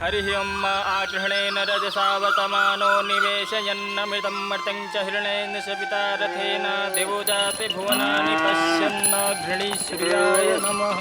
हरिः ओम् आगृहणेन रजसा वर्तमानो निवेशयन्नमृतं मर्त्यं च हिरण्येन सविता रथेन देवो जाते भुवनानि पश्यन्न घृणीसूर्याय नमः।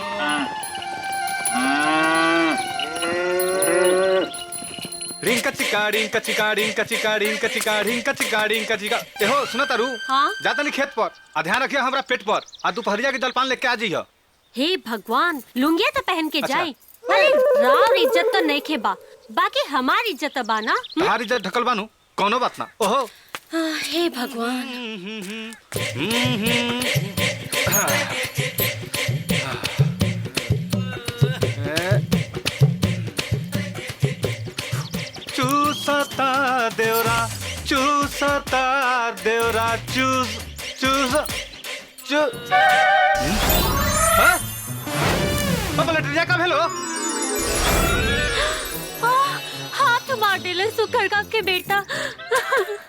रिंका चिका रिंका चिका रिंका चिका रिंका चिका रिंका चिका रिंका चिका। एहो सुना तारू। हाँ? जाता नहीं खेत पर आ ध्यान रखिए हमरा पेट पर आ दोपहरिया के जलपान लेके आ जइहो। हे भगवान, लुंगिया तो पहन के अच्छा। जाए। अरे राव इज्जत तो नहीं खेबा, बाकी हमारी इज्जत बा ना। तुम्हारी इज्जत ढकल बानू कोनो बात ना। ओहो हे भगवान। चूसता देवरा चूसता देवरा चूस चूस चूस। हाँ? अब लटरिया कब हेलो? हाथ मार डेले सुकरगा के बेटा।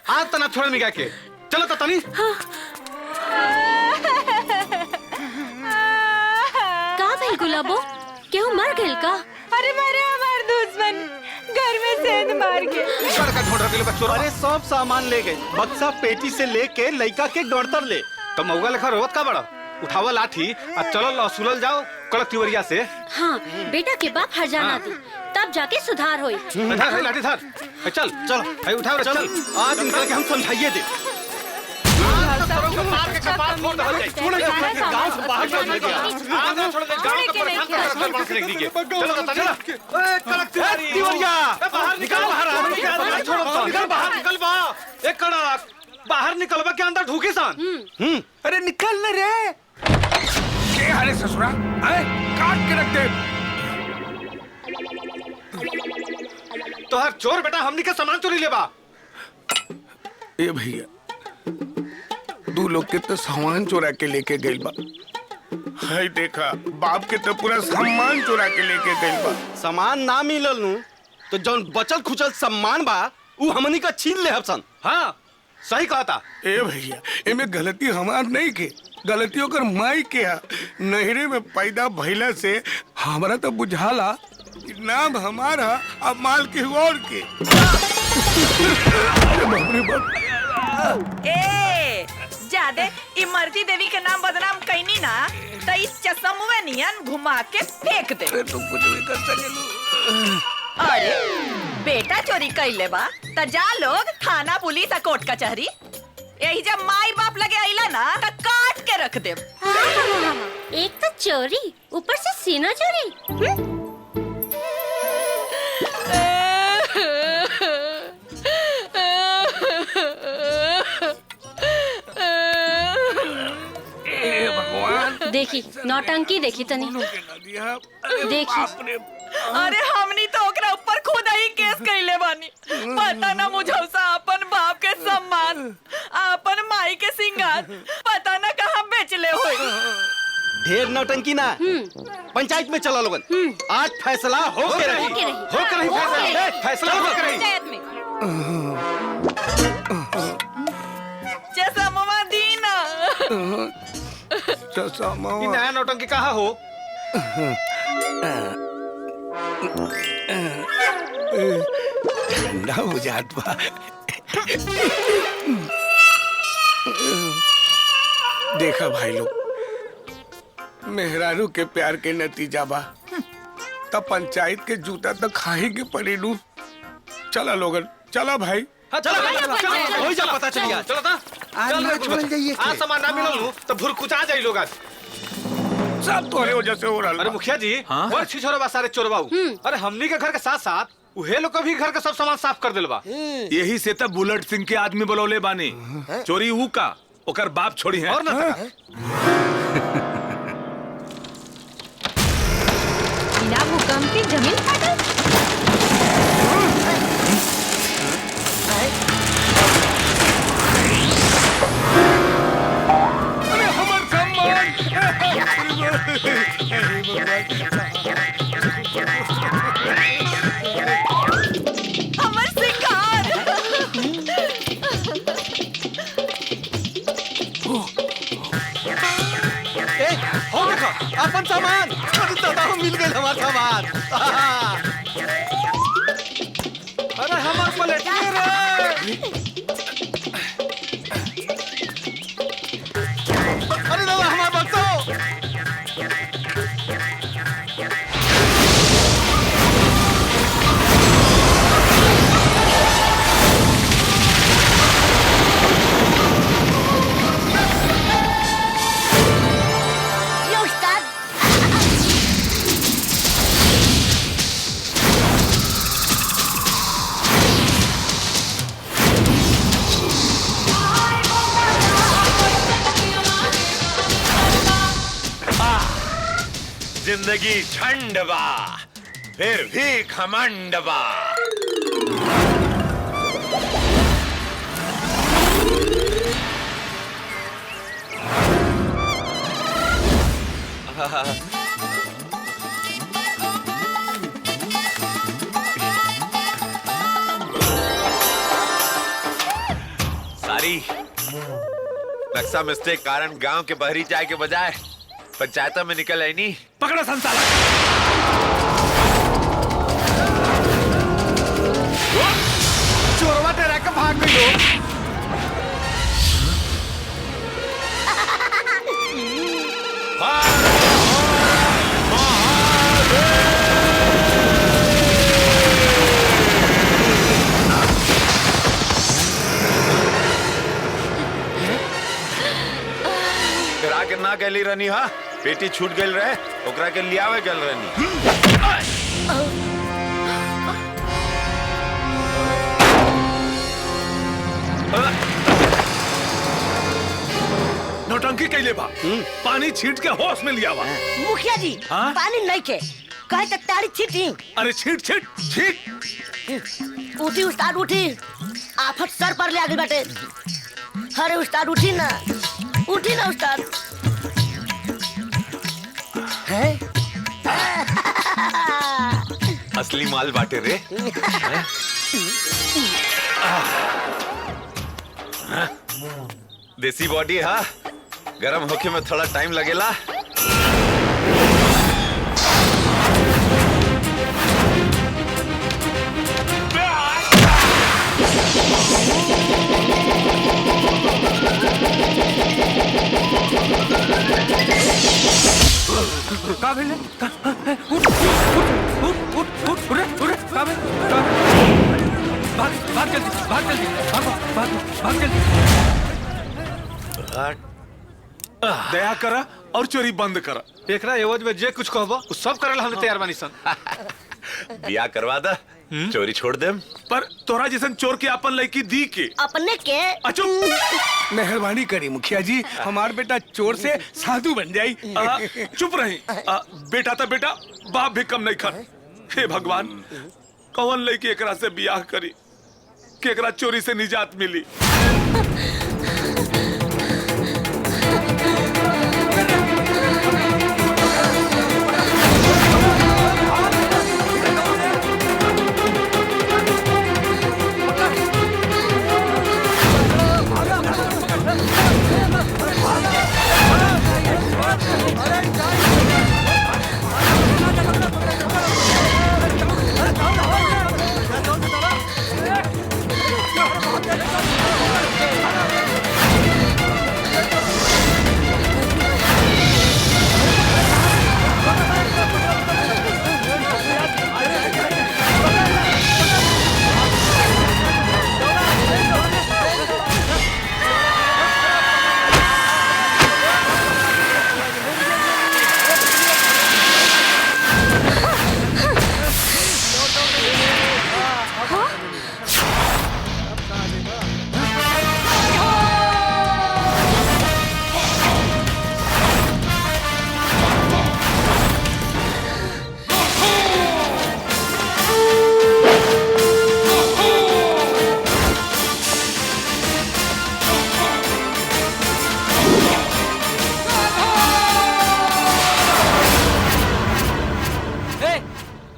आज तना छोड़ निका के चलो तो तनी। का भेल गुलाबो, क्यों मर गेल का? अरे मारे हमार दुश्मन घर में सेंध मार के। का ढूंढ रखे बच्चों। अरे सब सामान ले गए, बक्सा पेटी से लेके लड़का के गणतर ले। तो मऊगा लेखा रोवत का बड़ा उठावा लाठी और चलो लौसुलल जाओ कड़क तिवरिया से। हाँ, बेटा के बाप हरजाना दी, तब जाके सुधार होई। धर लाठी धर। चल चल उठाओ रे, चल आज निकल के हम समझाइए दे। मार के कपाल फोड़ दे। गांव से बाहर छोड़ दे। आगे छोड़ दे गांव का परेशान कर बांस रख दी के। चलो तो चल। ए कड़क तिवरिया बाहर निकल, बाहर निकल, निकल बाहर निकल बा। एक कड़क बाहर निकलबा के अंदर ढूकी सान। अरे निकल न रे। के हारे ससुरा आए काट के रख दे। तो हर चोर बेटा हमनी के सामान चोरी लेबा। ए भैया तू लोग के तो सामान चोरा के लेके गइल बा। हाय देखा बाप के तो पूरा सामान चोरा के लेके गइल बा। सामान ना मिलल नु तो जौन बचल खुचल सामान बा उ हमनी का छीन ले हसन। हाँ सही कहा था। ए भैया एमे गलती हमार नहीं के, गलती ओकर माई के है। नहरे में पैदा भइला से हमरा तो बुझाला कि नाम हमारा अब माल के और के। अरे बाप रे बाप। ए जादे इमरती देवी के नाम बदनाम कईनी ना तो इस चसमुए नियन घुमा के फेंक दे। अरे तुम कुछ भी कर सकेलू। अरे बेटा चोरी कइले बा त जा लोग थाना पुलिस आ कोर्ट कचहरी। यही जब माई बाप लगे आइला ना त काट के रख दे। एक तो चोरी, ऊपर से सीना चोरी। देखी नौटंकी देखी तनी देखी। अरे हमनी तो ओकरा ऊपर खुद ही केस कइले बानी। पता ना मुझौसा अपन बाप के सम्मान, अपन माई के सिंगार पता ना कहाँ बेचले होई। ढेर नौटंकी ना, पंचायत में चला लोगन। आज फैसला हो के रही। फैसला हो के रही। पंचायत में चसमुआ दीना। ये नया नौटंकी कहाँ हो? ठंडा हो जात बा। देखा भाई लोग, मेहरारू के प्यार के नतीजा बा। तब पंचायत के जूता तो खाही के पड़ी लू। चला लोगन, चला भाई। हाँ चलो हो जा पता चल गया। चलो ता चल जाइए। आज सामान ना मिलल तो भुरकुचा जाई लोग। आज सब तोरे वजह से हो रहा। अरे मुखिया जी और अच्छी छोरबा सारे चोरबाऊ। अरे हमनी के घर के साथ साथ उहे लोग भी घर का सब सामान साफ कर दिलबा। यही से तब बुलेट सिंह के आदमी बोलौले बानी। चोरी ऊ का ओकर बाप छोड़ी है। और ना बिना भूकंप की जमीन फाटल। अरे हमार सम्मान। हमर सिंगार। हो देखो अपन सामान। अरे दादा मिल गए हमारा सामान। अरे दादा हमारा बच्चा जिंदगी झंड बा फिर भी घमंड बा। सारी नक्शा मिस्टेक कारण गांव के बहरी जाए के बजाय पंचायतों में निकल आई नहीं। पकड़ो संसार। चोरवा डरा के भाग गई हो। डरा के ना गली रहनी हा बेटी छूट गई रहे ओकरा के लियावे गल रहनी। नौटंकी कैले बा पानी छीट के होश में लिया बा। मुखिया जी हाँ? पानी नहीं के कहे तक ताड़ी छीटी। अरे छीट छीट छीट। उठी उस्ताद उठी आफत सर पर ले आगे बैठे। अरे उस्ताद उठी ना उस्ताद। है असली माल बाटे रे। देसी बॉडी हा गरम होके में थोड़ा टाइम लगेला। का भेले उठ उठ उठ उठ उठ उठ का भेले भाग भाग जल्दी भाग जल्दी भाग भाग भाग जल्दी। दया करा और चोरी बंद करा। एकरा एवज में जे कुछ कहबो उ सब करेला हमने तैयार बानी सन। बिया करवा दा चोरी छोड़ देम। पर तोरा जैसन चोर के अपन लड़की दी के अपने के अचो मेहरबानी करी मुखिया जी हमार बेटा चोर से साधु बन जाई। चुप रही। बेटा तो बेटा बाप भी कम नहीं खन। हे भगवान कौन लड़की एकरा से बियाह करी कि एकरा चोरी से निजात मिली।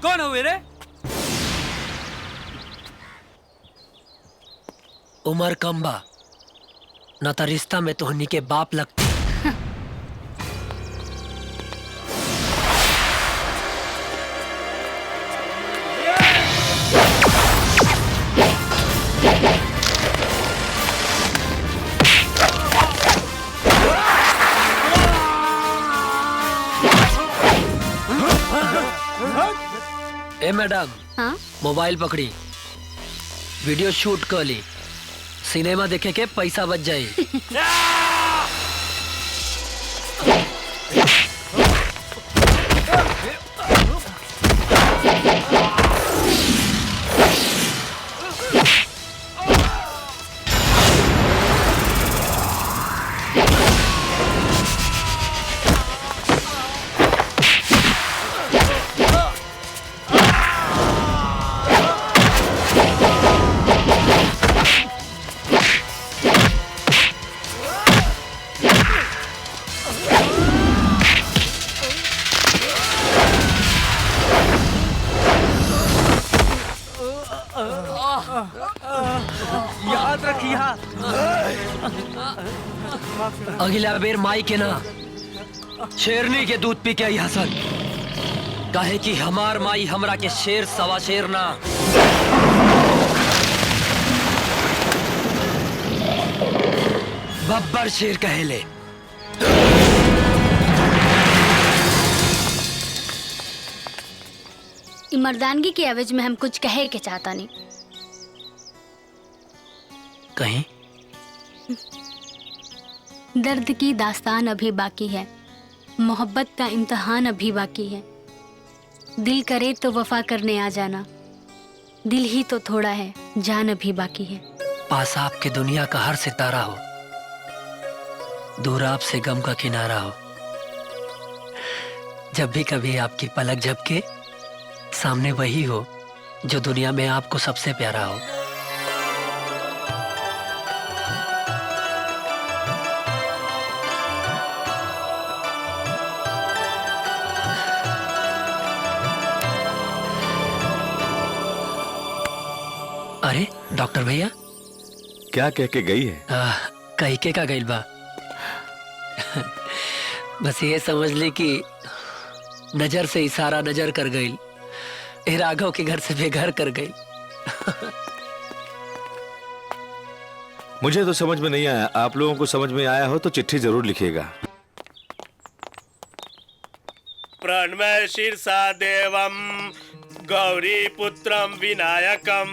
कौन हुए रे? उमर कम बा न त रिश्ता में तोहनी के बाप लगती। मैडम, हाँ? मोबाइल पकड़ी, वीडियो शूट कर ली, सिनेमा देखे के पैसा बच जाये। याद रखिया। अगला बेर माई के ना शेरनी के दूध पी के आई हसन, काहे कि हमार माई हमरा के शेर सवा शेर ना बब्बर शेर कहेले। मर्दानगी के एवज में हम कुछ कहे के चाहता नहीं। कहीं दर्द की दास्तान अभी बाकी है, मोहब्बत का इम्तिहान अभी बाकी है। दिल करे तो वफा करने आ जाना, दिल ही तो थोड़ा है, जान अभी बाकी है। पास आपके दुनिया का हर सितारा हो, दूर आपसे गम का किनारा हो। जब भी कभी आपकी पलक झपके, सामने वही हो जो दुनिया में आपको सबसे प्यारा हो। अरे डॉक्टर भैया, क्या कह के गई है? कही के का गइल बा। बस ये समझ ली कि नजर से इशारा नजर कर गई, राघव के घर से बेघर कर गई। मुझे तो समझ में नहीं आया, आप लोगों को समझ में आया हो तो चिट्ठी जरूर लिखिएगा। प्रणमय शीर्षा देवम गौरी पुत्रम विनायकम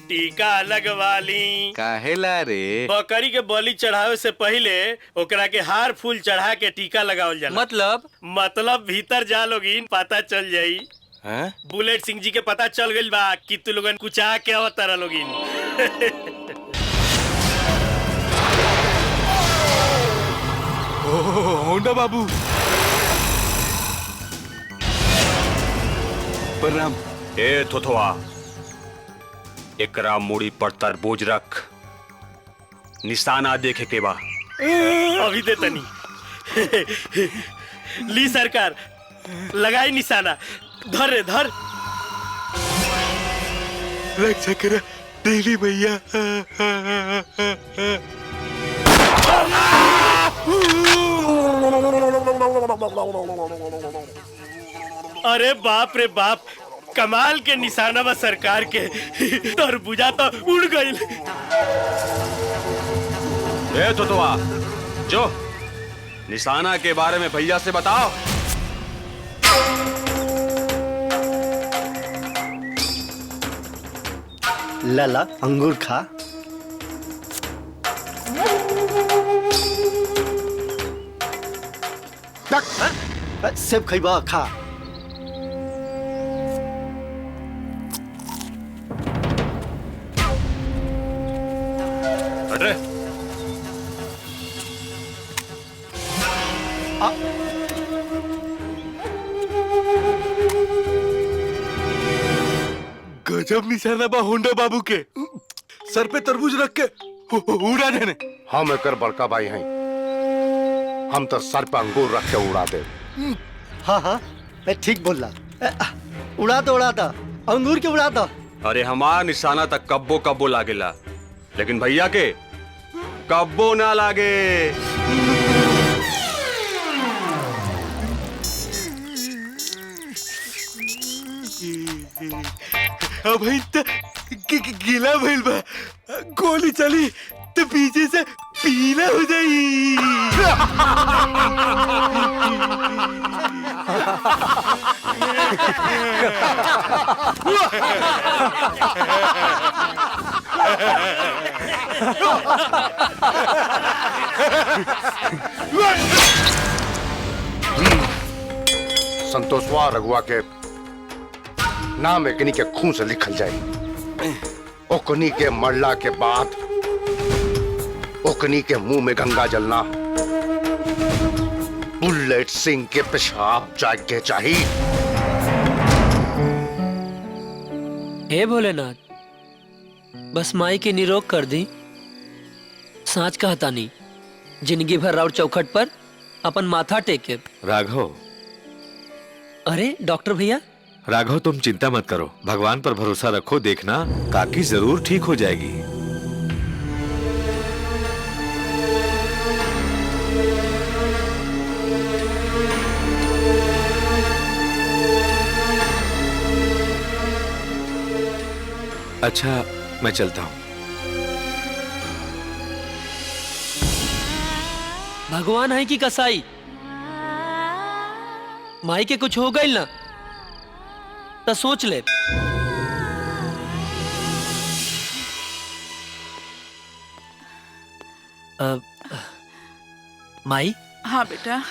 टीका लगवाली। काहेला रे? बकरी के बलि चढ़ावे से पहले ओकरा के हार फूल चढ़ा के टीका लगावल जाला। मतलब भीतर जा लोगिन पता चल जाई। बुलेट सिंह जी के पता चल गइल बा कि तू लोगन कुचा के अवतारा लोगिन। होंडा बाबू प्रणाम। ए थोथवा, एकरा मूड़ी पर तरबूज रख, निशाना देखे के बा। अभी दे तनी। ली सरकार, लगाई निशाना। धर रे धर। रक्षा करा देवी भैया। अरे बाप रे बाप, कमाल के निशाना बा सरकार के। तरबूजा तो उड़ गई। ए थोथवा, जो निशाना के बारे में भैया से बताओ। लला अंगूर खा। सेब खइबा खा। अरे गजब निशाना बा होंडा बाबू के। सर पे तरबूज रख के उड़ा देने। हम एकर बड़का भाई हैं, हम तो सर पे अंगूर रख के उड़ा दे। हाँ हाँ मैं ठीक बोल रहा। उड़ा दो अंगूर के उड़ा दो। अरे हमार निशाना तक कब्बो कब्बो लागेला, लेकिन भैया के कब्बो ना लागे। अब गीला भइल बा, गोली चली तो पीछे से पीला हो जाई। संतोषवा रघुआ के नाम एकनी के खून से लिखल जाए। ओकनी के मरला के बाद ओकनी के मुंह में गंगा जलना, बुलेट सिंह के पेशाब जाके चाहिए। हे भोलेनाथ, बस माई की निरोग कर दी। सांच कहता नहीं, जिंदगी भर राउर चौखट पर अपन माथा टेके। राघव, अरे डॉक्टर भैया। राघव तुम चिंता मत करो, भगवान पर भरोसा रखो, देखना काकी जरूर ठीक हो जाएगी। अच्छा मैं चलता हूँ। भगवान है कि कसाई? माई के कुछ हो गई ना तो सोच ले। माई। हाँ बेटा।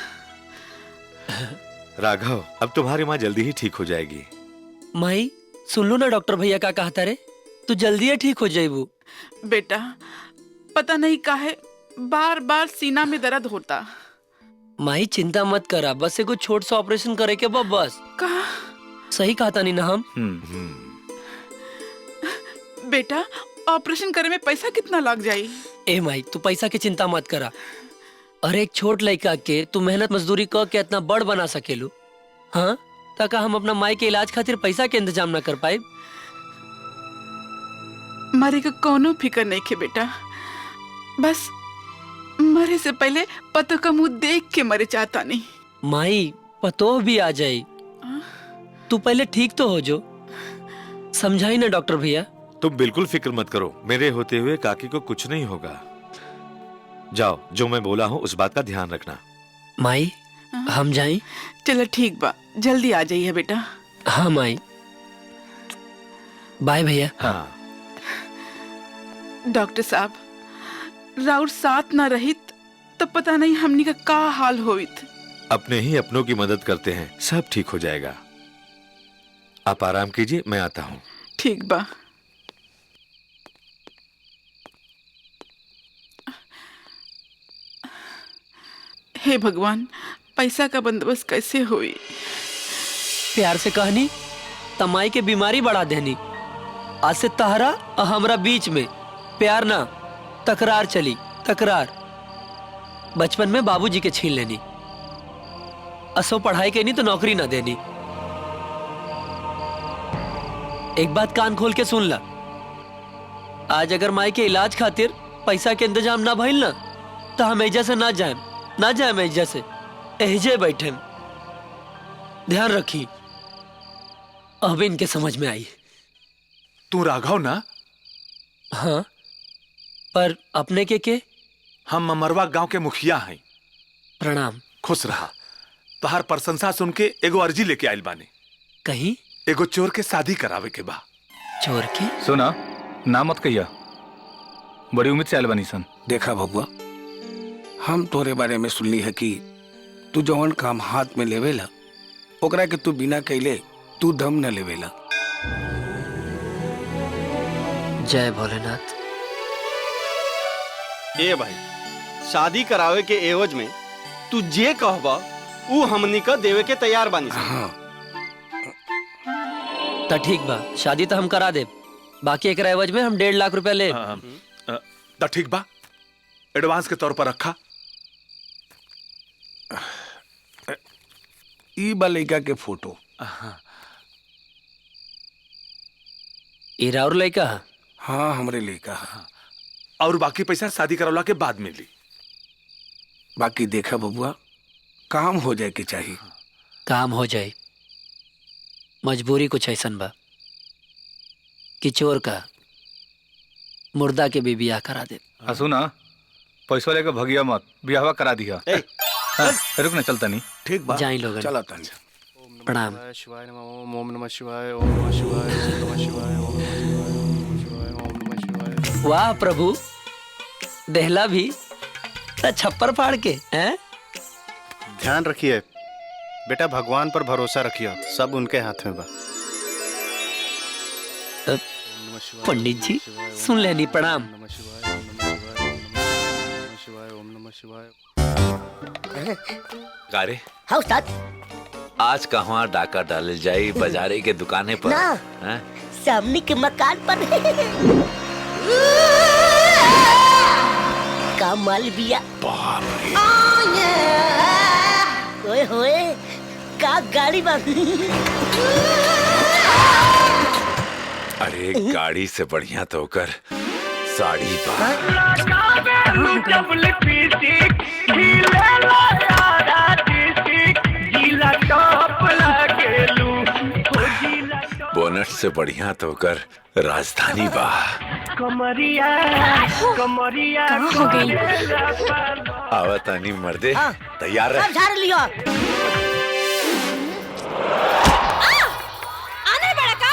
राघव, अब तुम्हारी माँ जल्दी ही ठीक हो जाएगी। माई सुन लो ना, डॉक्टर भैया का कहता रे, तू जल्दी ही ठीक हो जाएबू। बेटा पता नहीं काहे बार बार सीना में दर्द होता। माई चिंता मत करा, बस एगो छोट सा ऑपरेशन करे के बस। कहा? सही कहता नहीं ना हम? बेटा ऑपरेशन करे में पैसा कितना लग जाई? ए माई तू पैसा की चिंता मत करा। अरे एक छोट लड़का के तू मेहनत मजदूरी कर के इतना बड़ बना सकेलू। हाँ ताकि हम अपना माई के इलाज खातिर पैसा के इंतजाम ना कर पाए। मरे का कोनो फिकर नहीं खे बेटा, बस मरे से पहले पतो का मुंह देख के मरे चाहता नहीं। माई पतो भी आ जाए, तू पहले ठीक तो हो जो। समझाई ना डॉक्टर भैया। तुम बिल्कुल फिक्र मत करो, मेरे होते हुए काकी को कुछ नहीं होगा। जाओ, जो मैं बोला हूँ उस बात का ध्यान रखना। माई हम जाएं? चलो ठीक बा, जल्दी आ जाइए बेटा। हाँ माई, बाय भैया। हाँ डॉक्टर साहब, राउर साथ ना रहित तो पता नहीं हमनी का क्या हाल होवित। अपने ही अपनों की मदद करते हैं, सब ठीक हो जाएगा। आप आराम कीजिए, मैं आता हूँ। ठीक बा। हे भगवान, पैसा का बंदोबस्त कैसे हुई? प्यार से कहनी तमाई के बीमारी बढ़ा देनी। आज से तहरा और हमरा बीच में प्यार ना तकरार चली, तकरार। बचपन में बाबूजी के छीन लेनी, असो पढ़ाई के नहीं तो नौकरी ना देनी। एक बात कान खोल के सुन ला, आज अगर माई के इलाज खातिर पैसा के इंतजाम ना भइल ना तो हम एजा से ना जाए एजा से, एजे बैठे। ध्यान रखी, अब इनके समझ में आई। तू राघव ना? हाँ, पर अपने के? हम ममरवा गांव के मुखिया हैं। प्रणाम। खुश रहा। तोहार प्रशंसा सुन के एगो अर्जी लेके आइल बानी। कहीं एगो चोर के शादी करावे के बा। चोर की? सुना, ना मत कहिया, बड़ी उम्मीद से आइल बानी सन। देखा बबुआ, हम तोरे बारे में सुनली है कि तू जवन काम हाथ में लेवेला ओकरा के तू बिना कैले तू दम न लेवेला। जय भोलेनाथ। ए भाई, शादी करावे के एवज में तू जे कहबा ऊ हमनी का देवे के तैयार बानी। हाँ। तो ठीक बा, शादी तो हम करा दे, बाकी एक एवज में हम 1.5 लाख रुपया ले। तो ठीक बा, एडवांस के तौर पर रखा। ई बा लड़का के फोटो। इरा और लड़का? हाँ, हमरे लड़का। और बाकी पैसा शादी करवला के बाद मिली। बाकी देखा बबुआ, काम हो जाए के चाहिए। काम हो जाए, मजबूरी कुछ ऐसन बा कि चोर का मुर्दा के भी बियाह करा दे। सुना, पैसा लेकर भगिया मत, ब्याहवा करा दिया। हाँ, रुक ना, चलता नहीं। ठीक बात, जाई लोगन। चला तनी। प्रणाम। शिवाय नमः। ओम नमः शिवाय, ओम नमः शिवाय, ओम नमः शिवाय, ओम नमः शिवाय, ओम नमः शिवाय। वाह प्रभु, देहला भी छप्पर फाड़ के हैं। ध्यान रखिए बेटा, भगवान पर भरोसा रखिए, सब उनके हाथ में बा। पंडित जी सुन लेनी, प्रणाम। गारे हाँ उस्ताद। आज कहवा डाका डालल जाई? बाजारे के दुकाने पर ना। हैं? सामने के मकान पर का माल बिया। ओए होए, का गाड़ी बा। अरे गाड़ी से बढ़िया तो होकर साड़ी बा। बोनट से बढ़िया तो होकर राजधानी बा। कमरिया कमरिया हो गई। आवतानी मर्दे, तैयार अब रह। झाड़ लियो। आने बड़ा का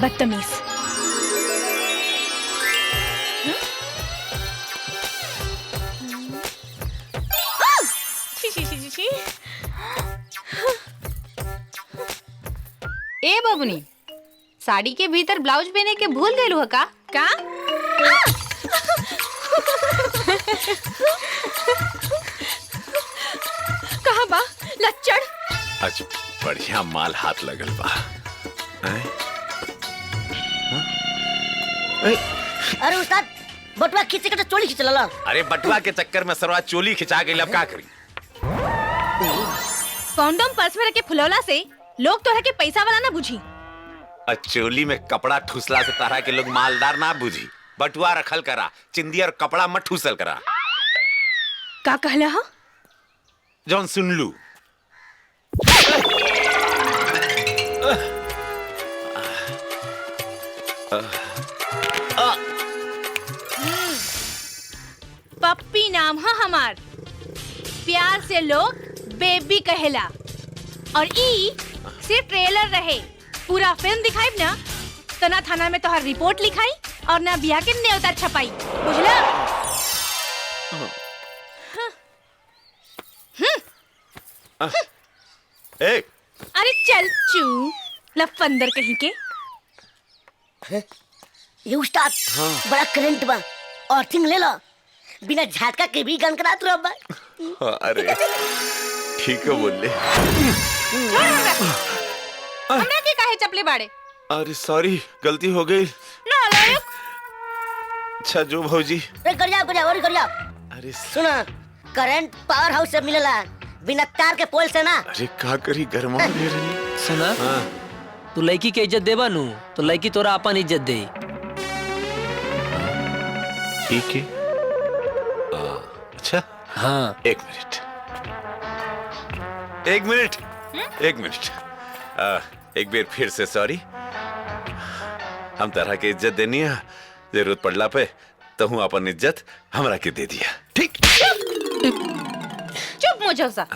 बदतमीज। ए बबुनी, साड़ी के भीतर ब्लाउज पहने के भूल गए हो का? कहाँ बा लच्चड़? आज बढ़िया माल हाथ लगल बा। हैं? अरे उस्ताद, बटुआ खींचे के तो चोली खींच लला। अरे बटुआ के चक्कर में सरवा चोली खिंचा गई, अब का करी? कॉन्डम पर्स में रखे फुलौला से लोग तोहरा के पैसा वाला ना बुझी। चोली में कपड़ा ठुसला से तरह के लोग मालदार ना बुझी। बटुआ रखल करा, चिंदी और कपड़ा मत ठुसल करा। का कहला हा? जौन सुन लू। पप्पी नाम है हमार, प्यार से लोग बेबी कहेला। और ई सिर्फ ट्रेलर रहे, पूरा फिल्म दिखाई ना तो ना थाना में तोहर रिपोर्ट लिखाई और ना बिया के न्योता छपाई, बुझला? अरे चल चू लफंदर कहीं के। ये उस्ताद, बड़ा करंट बा, अर्थिंग ले लो, बिना झटका के भी गन करा तू। अरे ठीक है बोले। हमरा के काहे चपले बाड़े? अरे सॉरी, गलती हो गई। नालायक। अच्छा जो भौजी। गरिया। अरे सुना, करंट पावर हाउस से मिलेला, बिना तार के पोल से ना। अरे का करी, गरमा ले रही। सुना, तू लड़की के इज्जत देबा नु तो लड़की तोरा अपन इज्जत दे। ठीक है। अच्छा हाँ। एक मिनट। एक बार फिर से सॉरी। हम तरह के इज्जत देनी है, जरूरत पड़ला पे तो हूँ अपन इज्जत हमरा के दे दिया। ठीक। चुप मुझौसा।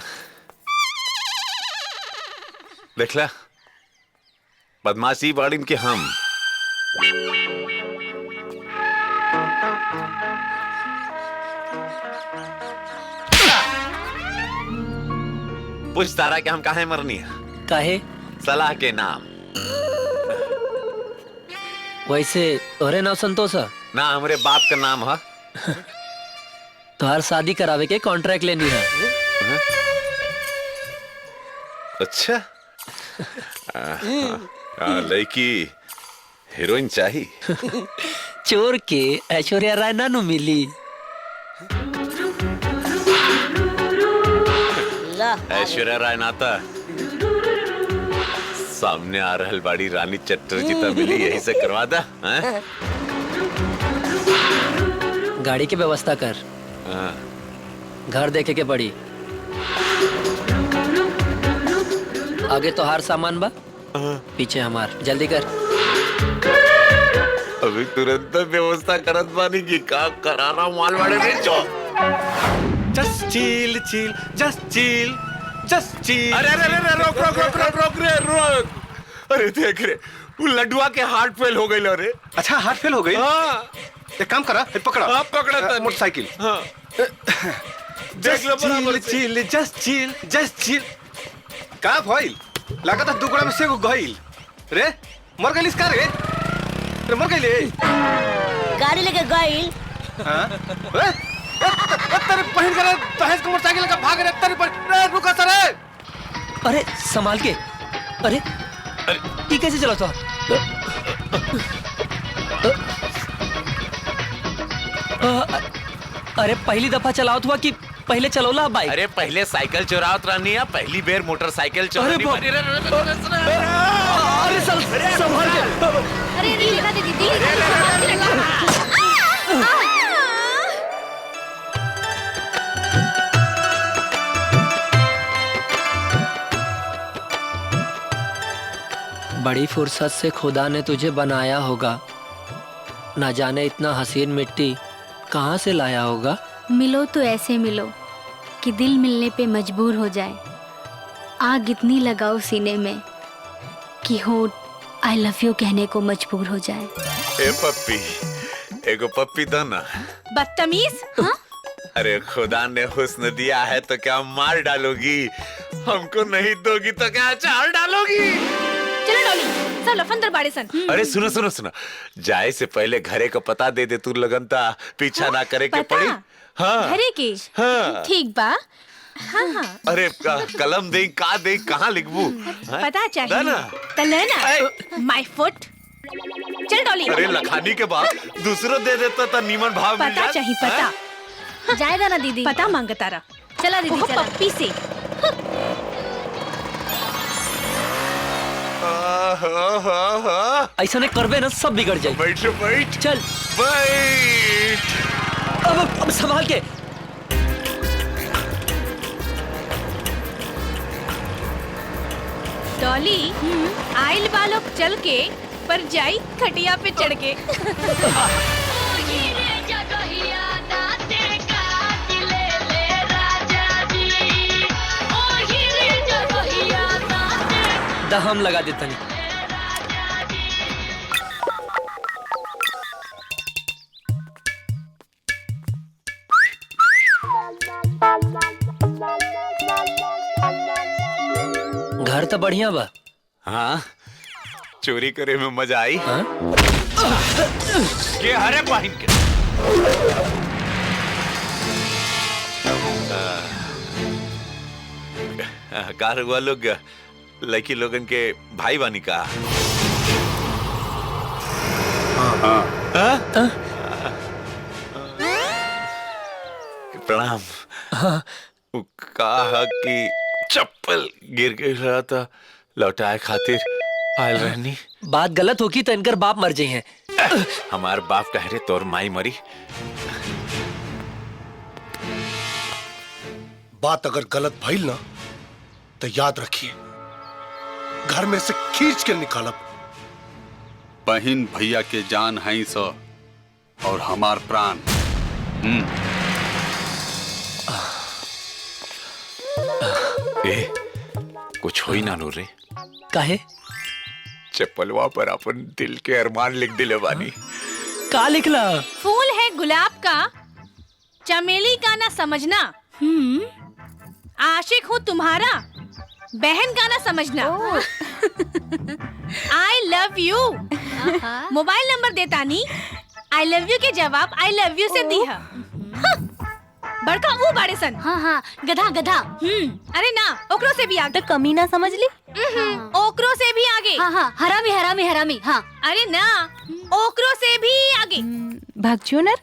देखला, बदमाशी बाड़ीन के हम। पूछ तारा के हम काहे मरनी है? काहे? सलाह के नाम। वैसे तोहरे नाम संतोष है? ना, हमारे बाप का नाम है। तोहर शादी करावे के कॉन्ट्रैक्ट लेनी है। अच्छा। लड़की हीरोइन चाहिए। चोर के ऐश्वर्या राय ना नु मिली। ऐश्वर्या राय नाता सामने आ रहल बाड़ी रानी चटर्जी तो मिली, यही से करवा दा। गाड़ी की व्यवस्था कर। घर देखे के पड़ी। आगे तो हर सामान बा, पीछे हमार। जल्दी कर। अभी तुरंत व्यवस्था करत बानी की का करारा मालवाड़े में जो just chill chill just chill just chill. अरे अरे अरे रोक रोक रोक रोक रोक रे रोक। अरे देख रे वो लड्डुआ के हार्ट फेल हो गई रे। अच्छा हार्ट फेल हो गई। हाँ एक काम करा पकड़ा। हाँ पकड़ा था मोटरसाइकिल। हाँ देख लो बराबर chill just chill just chill. का भइल लागत है दुगड़ा में से गइल रे मर गइल इसका रे मर गइल गाड़ी लेके गइल। हां तेरे बहन का दहेज का मोटरसाइकिल का भाग रे तेरे पर रुका सर। अरे संभाल के। अरे ये कैसे चला था? अरे पहली दफा चलाओ हुआ कि पहले चलोला बाइक? अरे पहले साइकिल चुरावत रहनी है पहली बेर मोटरसाइकिल चुरानी पड़ी। अरे संभाल के। अरे लगा दे दीदी। बड़ी फुर्सत से खुदा ने तुझे बनाया होगा, ना जाने इतना हसीन मिट्टी कहाँ से लाया होगा। मिलो तो ऐसे मिलो कि दिल मिलने पे मजबूर हो जाए। आग इतनी लगाओ सीने में कि होठ आई लव यू कहने को मजबूर हो जाए। ए पप्पी एगो पप्पी दो ना। बदतमीज। हाँ? अरे खुदा ने हुस्न दिया है तो क्या मार डालोगी, हमको नहीं दोगी तो क्या अचार डालोगी। चलो डॉली सब लफंदर बाड़े सन। अरे सुनो सुनो सुनो जाए से पहले घरे को पता दे दे तू लगनता पीछा ना करे के पड़ी। हाँ घरे की। हाँ ठीक बा। हाँ हाँ अरे कलम दे का दे कहाँ लिखबू पता चाहिए तो लेना माय फुट। चल डॉली। अरे लखानी के बाद दूसरो दे देता था नीमन भाव मिल पता चाहिए पता जाएगा ना दीदी। पता मांगता रहा। चला दीदी चला। पप्पी से ऐसा नहीं करवे ना सब बिगड़ जाए। बैठ बैठ चल बैठ। अब संभाल के। डॉली आइल बालों चल के पर जाई खटिया पे चढ़ के। दहम लगा देता नहीं। घर तो बढ़िया बा। हाँ चोरी करे में मजा आई। हाँ? के हरे पाहिन के कार हुआ लोग लड़की लोगन के भाई बानी का। प्रणाम। कहा कि चप्पल गिर गई रहा था लौटाए खातिर आयल रहनी। बात गलत होगी तो इनकर बाप मर जाए हैं। हमार बाप कह रहे तोर माई मरी। बात अगर गलत भइल ना तो याद रखिए घर में से खींच के निकालब। बहन भैया के जान है सो और हमार प्राण। ए, कुछ हो ही ना नूर रे। काहे? चप्पलवा पर अपन दिल के अरमान लिख दिले बानी। का लिखला? फूल है गुलाब का चमेली का ना समझना। आशिक हूँ तुम्हारा बहन का ना समझना। I love you mobile number देता नी आई लव यू के जवाब आई लव यू से दिया। बड़का वो बाड़े सन। हाँ हाँ गधा गधा। अरे ना ओकरो से भी आगे। तो कमी ना समझ ली। ओकरो से भी आगे। हाँ हाँ हरामी हरामी हरामी। हाँ अरे ना ओकरो से भी आगे। भगचूनर।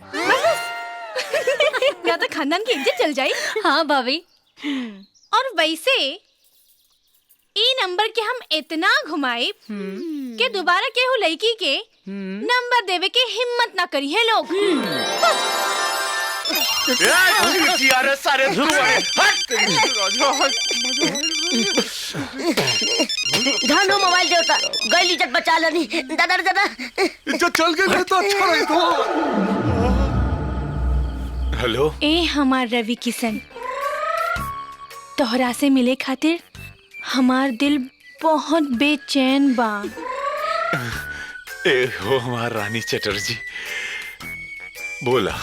या तो खानदान की इज्जत चल जाए। हाँ भाभी। और वैसे ई नंबर के हम इतना घुमाए कि दोबारा केहू लड़की के नंबर देवे के हिम्मत ना करी है लोग। सारे धन हो मोबाइल देवता, गई इज्जत बचा लेनी। दादा दादा इज्जत चल गई तो अच्छा रही तो। हेलो ए हमार रवि किशन, तोहरा से मिले खातिर हमार दिल बहुत बेचैन बा। ए हो हमार रानी चटर्जी, बोला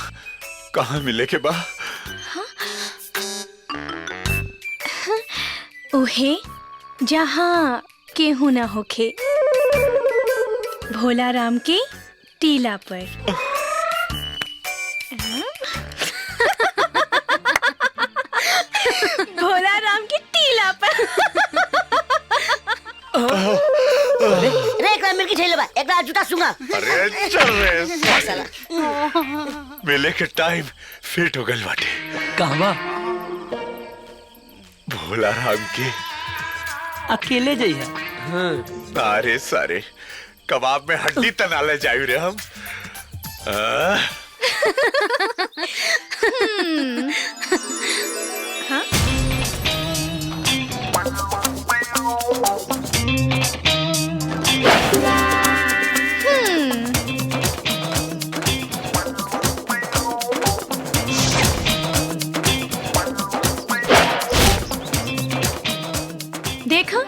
कहाँ मिले के बा? ओहे जहाँ केहू ना होखे, भोला राम के टीला पर। भोला राम के टीला पर। रे एकरा मिल के झेले बा, एकरा जूता सूंगा। अरे चल रे साला, मिले के टाइम फिट हो गल बाटे। कहवा? भोला राम के अकेले जाइए। सारे सारे कबाब में हड्डी तनाले जायु रे हम। हाँ? देखा,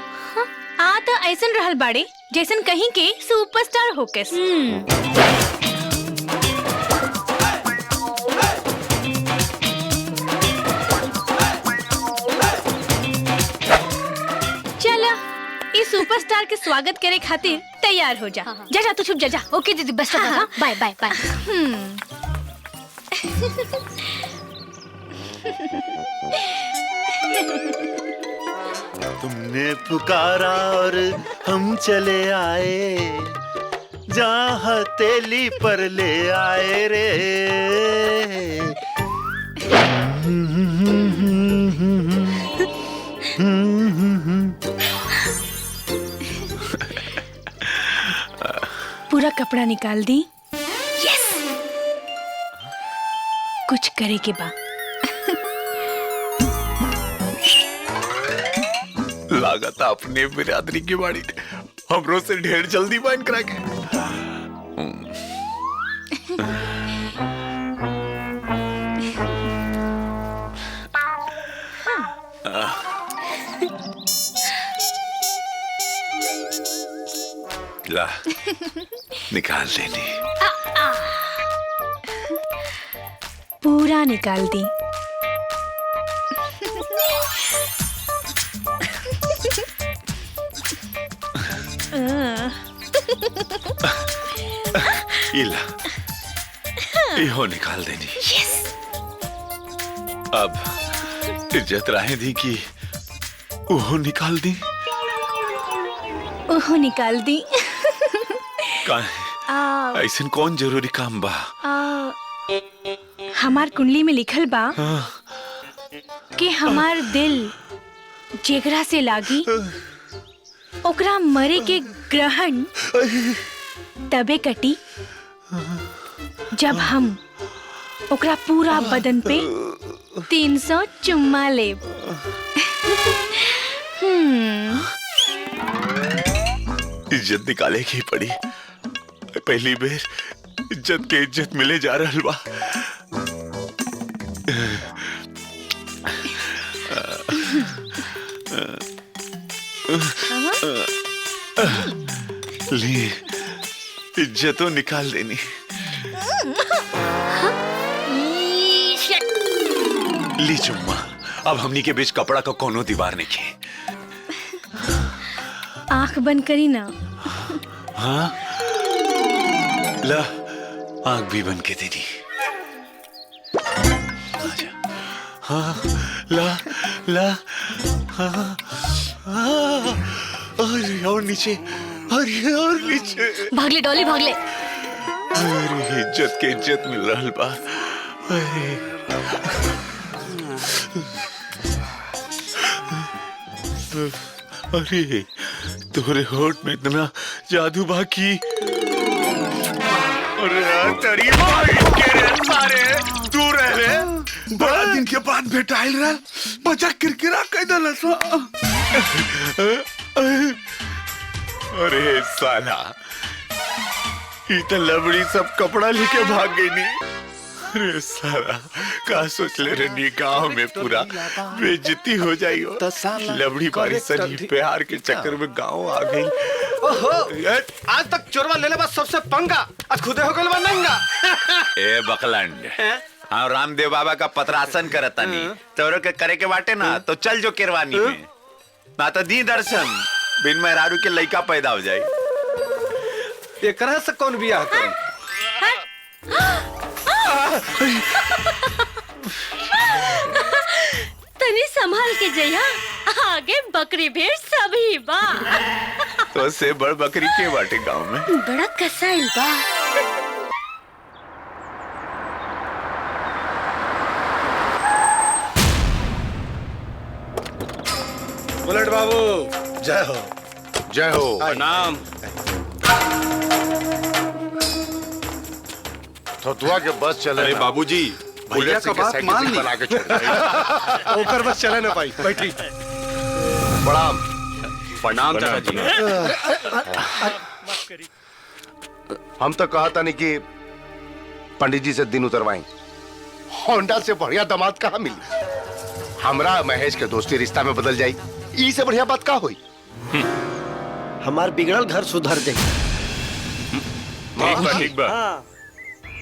आ तो ऐसन रहल बाड़े जैसन कहीं के सुपरस्टार होके। चला इस सुपरस्टार के स्वागत करे खातिर तैयार हो जा। जा जा तू छुप जा। ओके दीदी, best of luck. Bye bye bye. तुमने पुकारा और हम चले आए, जहाँ हथेली पर ले आए रे। पूरा कपड़ा निकाल दी। यस, कुछ करे के बा। लागत अपने बिरादरी की बाड़ी हमरो से ढेर जल्दी बाइन करा के। ला निकाल लेनी। पूरा निकाल दी। इला इहो निकाल देनी। अब इज्जत राहे दी कि ओहो निकाल दी। ओहो निकाल दी। ऐसन कौन जरूरी काम बा? हमार कुंडली में लिखल बा कि हमार दिल जेकरा से लागी ओकरा मरे के ग्रहण तबे कटी जब हम ओकरा पूरा बदन पे 300 चुम्मा लेब। इज्जत निकाले की पड़ी। पहली बेर इज्जत के इज्जत मिले जा रहल बा। ली इज्जतों निकाल देनी। ली चुम्मा। अब हमनी के बीच कपड़ा का कोनो दीवार नहीं है। आंख बंद करी ना। हाँ ला आंख भी बंद के देनी। हाँ ला ला हाँ हाँ और नीचे और नीचे। भागले डॉली भागले। अरे इज्जत के इज्जत मिल रहा बा। अरे तोरे होठ में इतना जादू बाकी। अरे तेरी भाई के रे सारे दूर रह। बड़ा दिन के बाद भेटाइल रहा, बचा किरकिरा कह दलसा। अरे साला ये तो लबड़ी सब कपड़ा लेके भाग गई नी। अरे साला का सोच ले रही गांव में पूरा बेइज्जती हो जाई हो। लबड़ी बारी सनी प्यार के चक्कर में गांव आ गई। ओहो आज तक चोरवा ले ले बस सबसे पंगा, आज खुदे हो गइल बा नंगा। ए बकलंड हाँ रामदेव बाबा का पतरासन करता नहीं तोरो के करे के बाटे ना तो चल जो केरवानी में ना तो दी दर्शन बिन मेहरारू के लड़का पैदा हो जाए। एकरा से कौन बियाह करी? तनी संभाल के जइया, आगे बकरी भेड़ सभी बा। तो से बड़ बकरी के बाटे गांव में बड़ा कसाइल बा। बुलेट बाबू जय हो। जय हो। प्रणाम। थोतुआ के बस चले। अरे बाबूजी भैया का बात मान ली। बना के छोड़ ऊपर बस चले ना भाई, बैठी। प्रणाम। प्रणाम चाचा जी। हम तो कहा था नहीं कि पंडित जी से दिन उतरवाएं। होंडा से बढ़िया दामाद कहाँ मिली। हमरा महेश के दोस्ती रिश्ता में बदल जाई, ई से बढ़िया बात का हुई। हमार बिगड़ल घर सुधर जाई। ठीक बा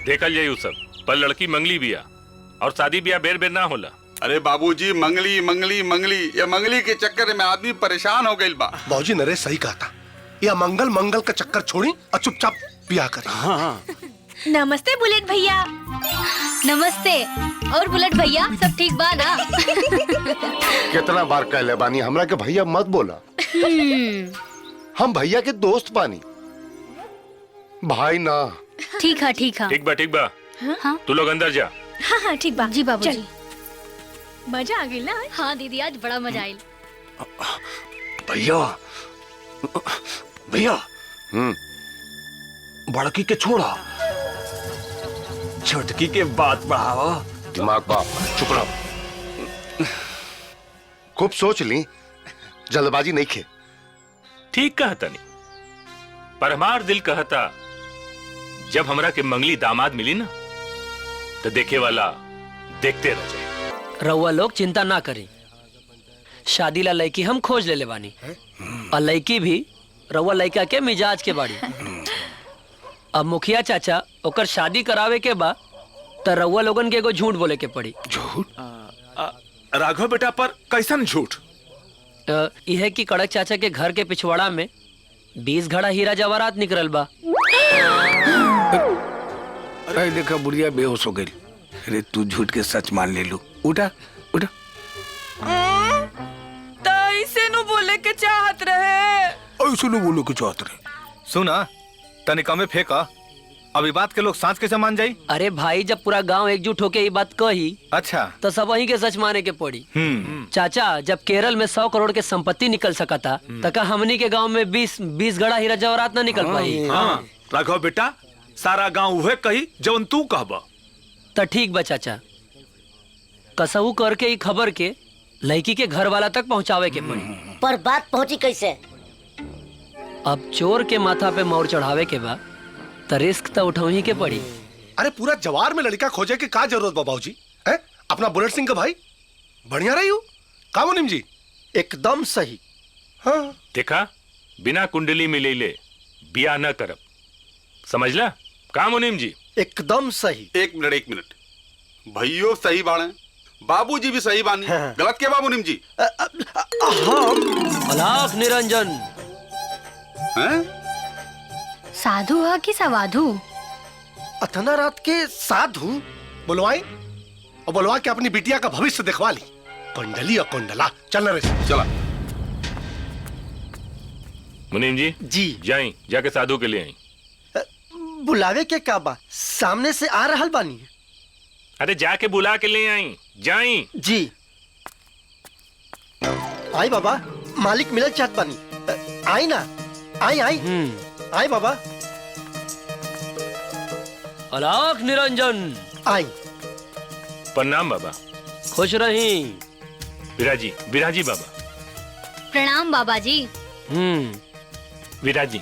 देखल जाई उ सब, पर लड़की मंगली बिया और शादी बिया बेर बेर ना होला। अरे बाबूजी मंगली मंगली मंगली ये मंगली के चक्कर में आदमी परेशान हो गई बा। बाबूजी नरेश सही कहा था, यह मंगल मंगल का चक्कर छोड़ी और चुपचाप ब्याह करें। हाँ। नमस्ते बुलेट भैया। नमस्ते। और बुलेट भैया सब ठीक बा ना? कितना बार कह ले बानी हमरा के भैया मत बोला। हम भैया के दोस्त बानी, भाई ना। ठीक है ठीक है। ठीक बा हाँ? तू लोग अंदर जा। हाँ हाँ ठीक बा। जी बाबूजी। मजा आ गई ना? हाँ दीदी आज बड़ा मजा आयल। भैया भैया बड़की के छोड़ा, छोटकी के बात बढ़ावा। दिमाग बाप चुप रहो। खूब सोच ली, जल्दबाजी नहीं खे। ठीक कहता नहीं, पर हमार दिल कहता जब हमरा के मंगली दामाद मिली ना तो देखे वाला देखते रह जाए। रउआ लोग चिंता ना करी, शादी ला लड़की हम खोज ले बानी और लड़की भी रउआ लड़का के मिजाज के बाड़ी। अब मुखिया चाचा ओकर शादी करावे के बा तो रउआ लोगन के एगो झूठ बोले के पड़ी। झूठ? राघव बेटा पर कैसन झूठ? यह कि कड़क चाचा के घर के पिछवाड़ा में 20 घड़ा हीरा जवाहरात निकलल बा। अरे देखा बुढ़िया बेहोश हो गई। अरे तू झूठ के सच मान ले लू। उठा उठा। ऐसे नु बोले के चाहत रहे। ऐसे नु बोलो के चाहत रहे। सुना तनी कमे फेंका, अभी बात के लोग सांस कैसे मान जाई? अरे भाई जब पूरा गांव एकजुट होके ये बात कही अच्छा तो सब वहीं के सच माने के पड़ी। चाचा जब केरल में 100 करोड़ के संपत्ति निकल सका था तो का हमनी के गांव में 20 घड़ा हीरा जवाहरात ना निकल पाई? हाँ राघव बेटा सारा गांव उहे कही जवन तू कहबा। तो ठीक बा चाचा, कसहू करके ही खबर के लड़की के घर वाला तक पहुंचावे के पड़ी। पर बात पहुंची कैसे? अब चोर के माथा पे मोर चढ़ावे के बा तो रिस्क तो उठावी के पड़ी। अरे पूरा जवार में लड़का खोजे के का जरूरत बा बाबूजी? अपना बुलेट सिंह का भाई बढ़िया रही हूँ का मुनीम जी? एकदम सही। हाँ देखा बिना कुंडली मिले ले बिया न करब, समझला का मुनीम जी? एकदम सही। एक मिनट भैयो सही बाणे, बाबूजी भी सही बानी। गलत के बाबू निम जी? अलाख निरंजन साधु है कि सवाधु? अथना रात के साधु बुलवाई और बुलवा के अपनी बिटिया का भविष्य दिखवा ली। कुंडली और कुंडला चल रे चला। मुनीम जी जी जाई जाके साधु के लिए आई। बुलावे के का बा? सामने से आ रहल बानी। अरे जाके बुला के ले आई जाई। जी आई बाबा, मालिक मिलल चाहत बानी। आई ना, आई आई आई बाबा। अलाख निरंजन आई। प्रणाम बाबा। खुश रही। बिराजी बिराजी बाबा। प्रणाम बाबा जी। विराज जी,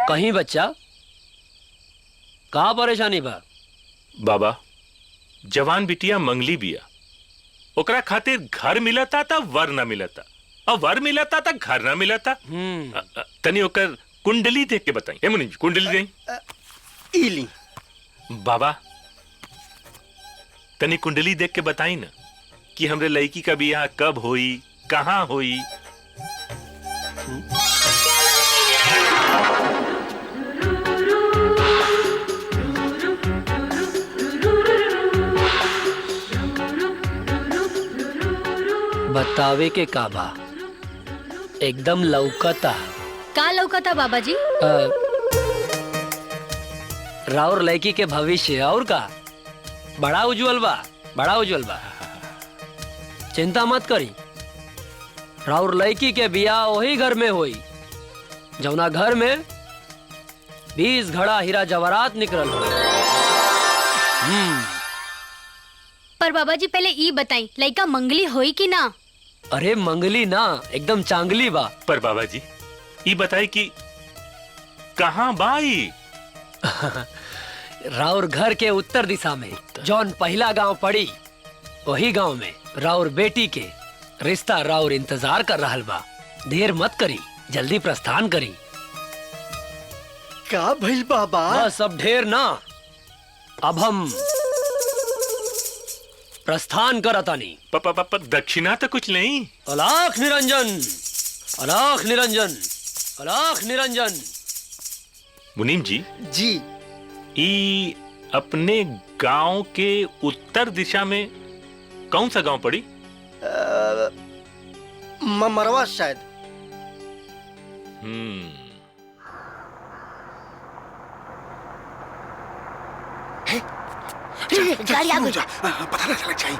कहीं बच्चा कहाँ परेशानी बा? बाबा, जवान बिटिया मंगली बिया, ओकरा खातिर घर मिलता था वर न मिलता, और वर मिलता था घर न मिलता। तनी ओकर कुंडली देख के बताई। ए मुनि जी, कुंडली देई। इली बाबा, तनी कुंडली देख के बताई ना कि हमरे लड़की का बियाह कब होई, कहाँ होई। बतावे के काबा एकदम लौकता। का लौकता बाबा जी? राउर लड़की के भविष्य और का बड़ा उज्जवल बा, बड़ा उज्जवल बा। चिंता मत करी, राउर लड़की के बियाह वही घर में होई जौना घर में 20 घड़ा हीरा जवाहरात निकलल हो। पर बाबा जी पहले ई बताई, लड़का मंगली होई कि ना? अरे मंगली ना, एकदम चांगली बा। पर बाबा जी ये बताई कि कहाँ बाई? राउर घर के उत्तर दिशा में जौन पहला गांव पड़ी, वही गांव में राउर बेटी के रिश्ता राउर इंतजार कर रहल बा। देर मत करी, जल्दी प्रस्थान करी। का भइल बाबा? बस अब ढेर ना, अब हम प्रस्थान करतानी। दक्षिणा तो कुछ नहीं। अलाख निरंजन, अलाख निरंजन, अलाख निरंजन। मुनीम जी जी, अपने गांव के उत्तर दिशा में कौन सा गांव पड़ी? मरवा शायद। गाड़ी आ गई। पता ना चला चाहिए।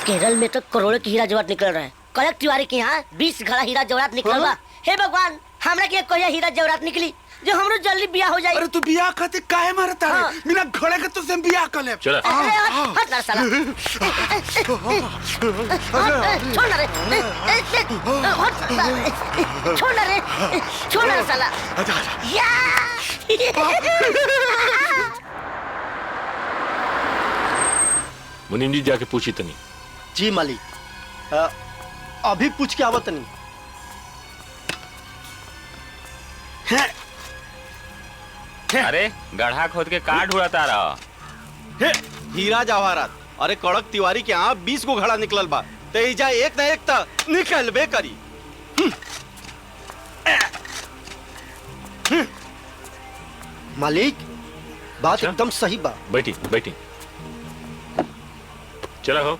केरल में तो करोड़ों की हीरा जवाहरात निकल रहा है। कड़क तिवारी के यहाँ 20 घड़ा हीरा जवाहरात निकल बा। हे भगवान, हमरा के कोई हीरा जवाहरात निकली जो हमरो जल्दी बियाह हो जाए। अरे तू बियाह खातिर काहे मारता है? बिना घोड़े के तुझसे बियाह कर ले। चल हट ना साला। छोड़ ना रे, छोड़ ना रे, छोड़ ना साला। मुनीम जी जाके पूछी तनी। जी मालिक, अभी पूछ के आवत नहीं। अरे गड्ढा खोद के काट ढूंढता रहा। हीरा जवाहरात। अरे कड़क तिवारी के यहाँ 20 गो घड़ा निकलल बा, तेजा एक ना एक त निकलबे करी। मालिक, बात एकदम सही बा। बैठी बैठी, चला हो।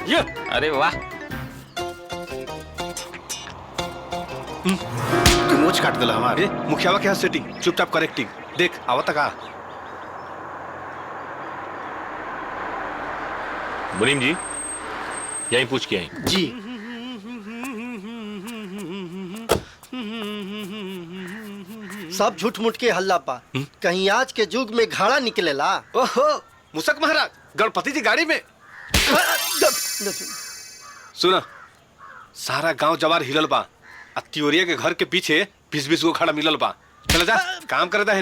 ये अरे वाह, तू नोच काट दिला हमारे। मुखियावा के यहाँ सेटिंग, चुपचाप करेक्टिंग। देख आवता का। मुनीम जी यहीं पूछ के आई। जी सब झूठ मूठ के हल्ला पा। कहीं आज के युग में घड़ा निकलेला। ओहो, मुसक महाराज, गणपति जी गाड़ी में। सुना, सारा गांव जवार हिलल बा। तिवरिया के घर के पीछे 20-20 गो खड़ा मिलल बा। चला जा, काम करे दा,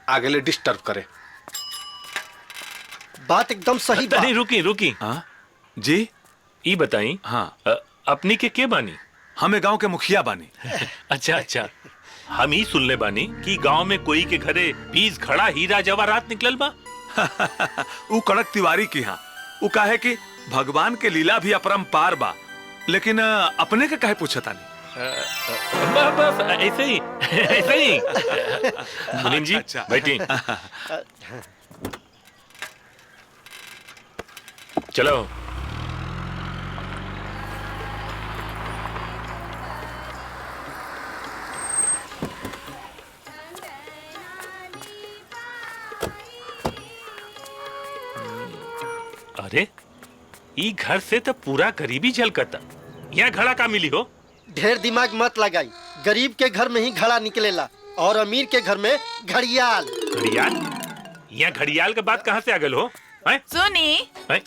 आगे ले डिस्टर्ब करे। बात एकदम सही बा। नहीं रुकी रुकी। जी ई बताई। हाँ, अपनी के बानी? हमें गांव के मुखिया बानी। अच्छा अच्छा, हम ही सुनले बानी कि गांव में कोई के घरे 20 घड़ा हीरा जवाहरात निकलल बा। वो कड़क तिवारी की यहाँ। वो काहे कि भगवान के लीला भी अपरंपार बा, लेकिन अपने के काहे पूछता नहीं? बस ऐसे ही, ऐसे ही। मुनीम जी बैठी। चलो। अरे ई घर से तो पूरा गरीबी झलकता। यहाँ घड़ा का मिली हो? ढेर दिमाग मत लगाई, गरीब के घर में ही घड़ा निकलेला और अमीर के घर में घड़ियाल। घड़ियाल? यहाँ घड़ियाल के बात कहाँ से आ गए हो? सुनी, हैं?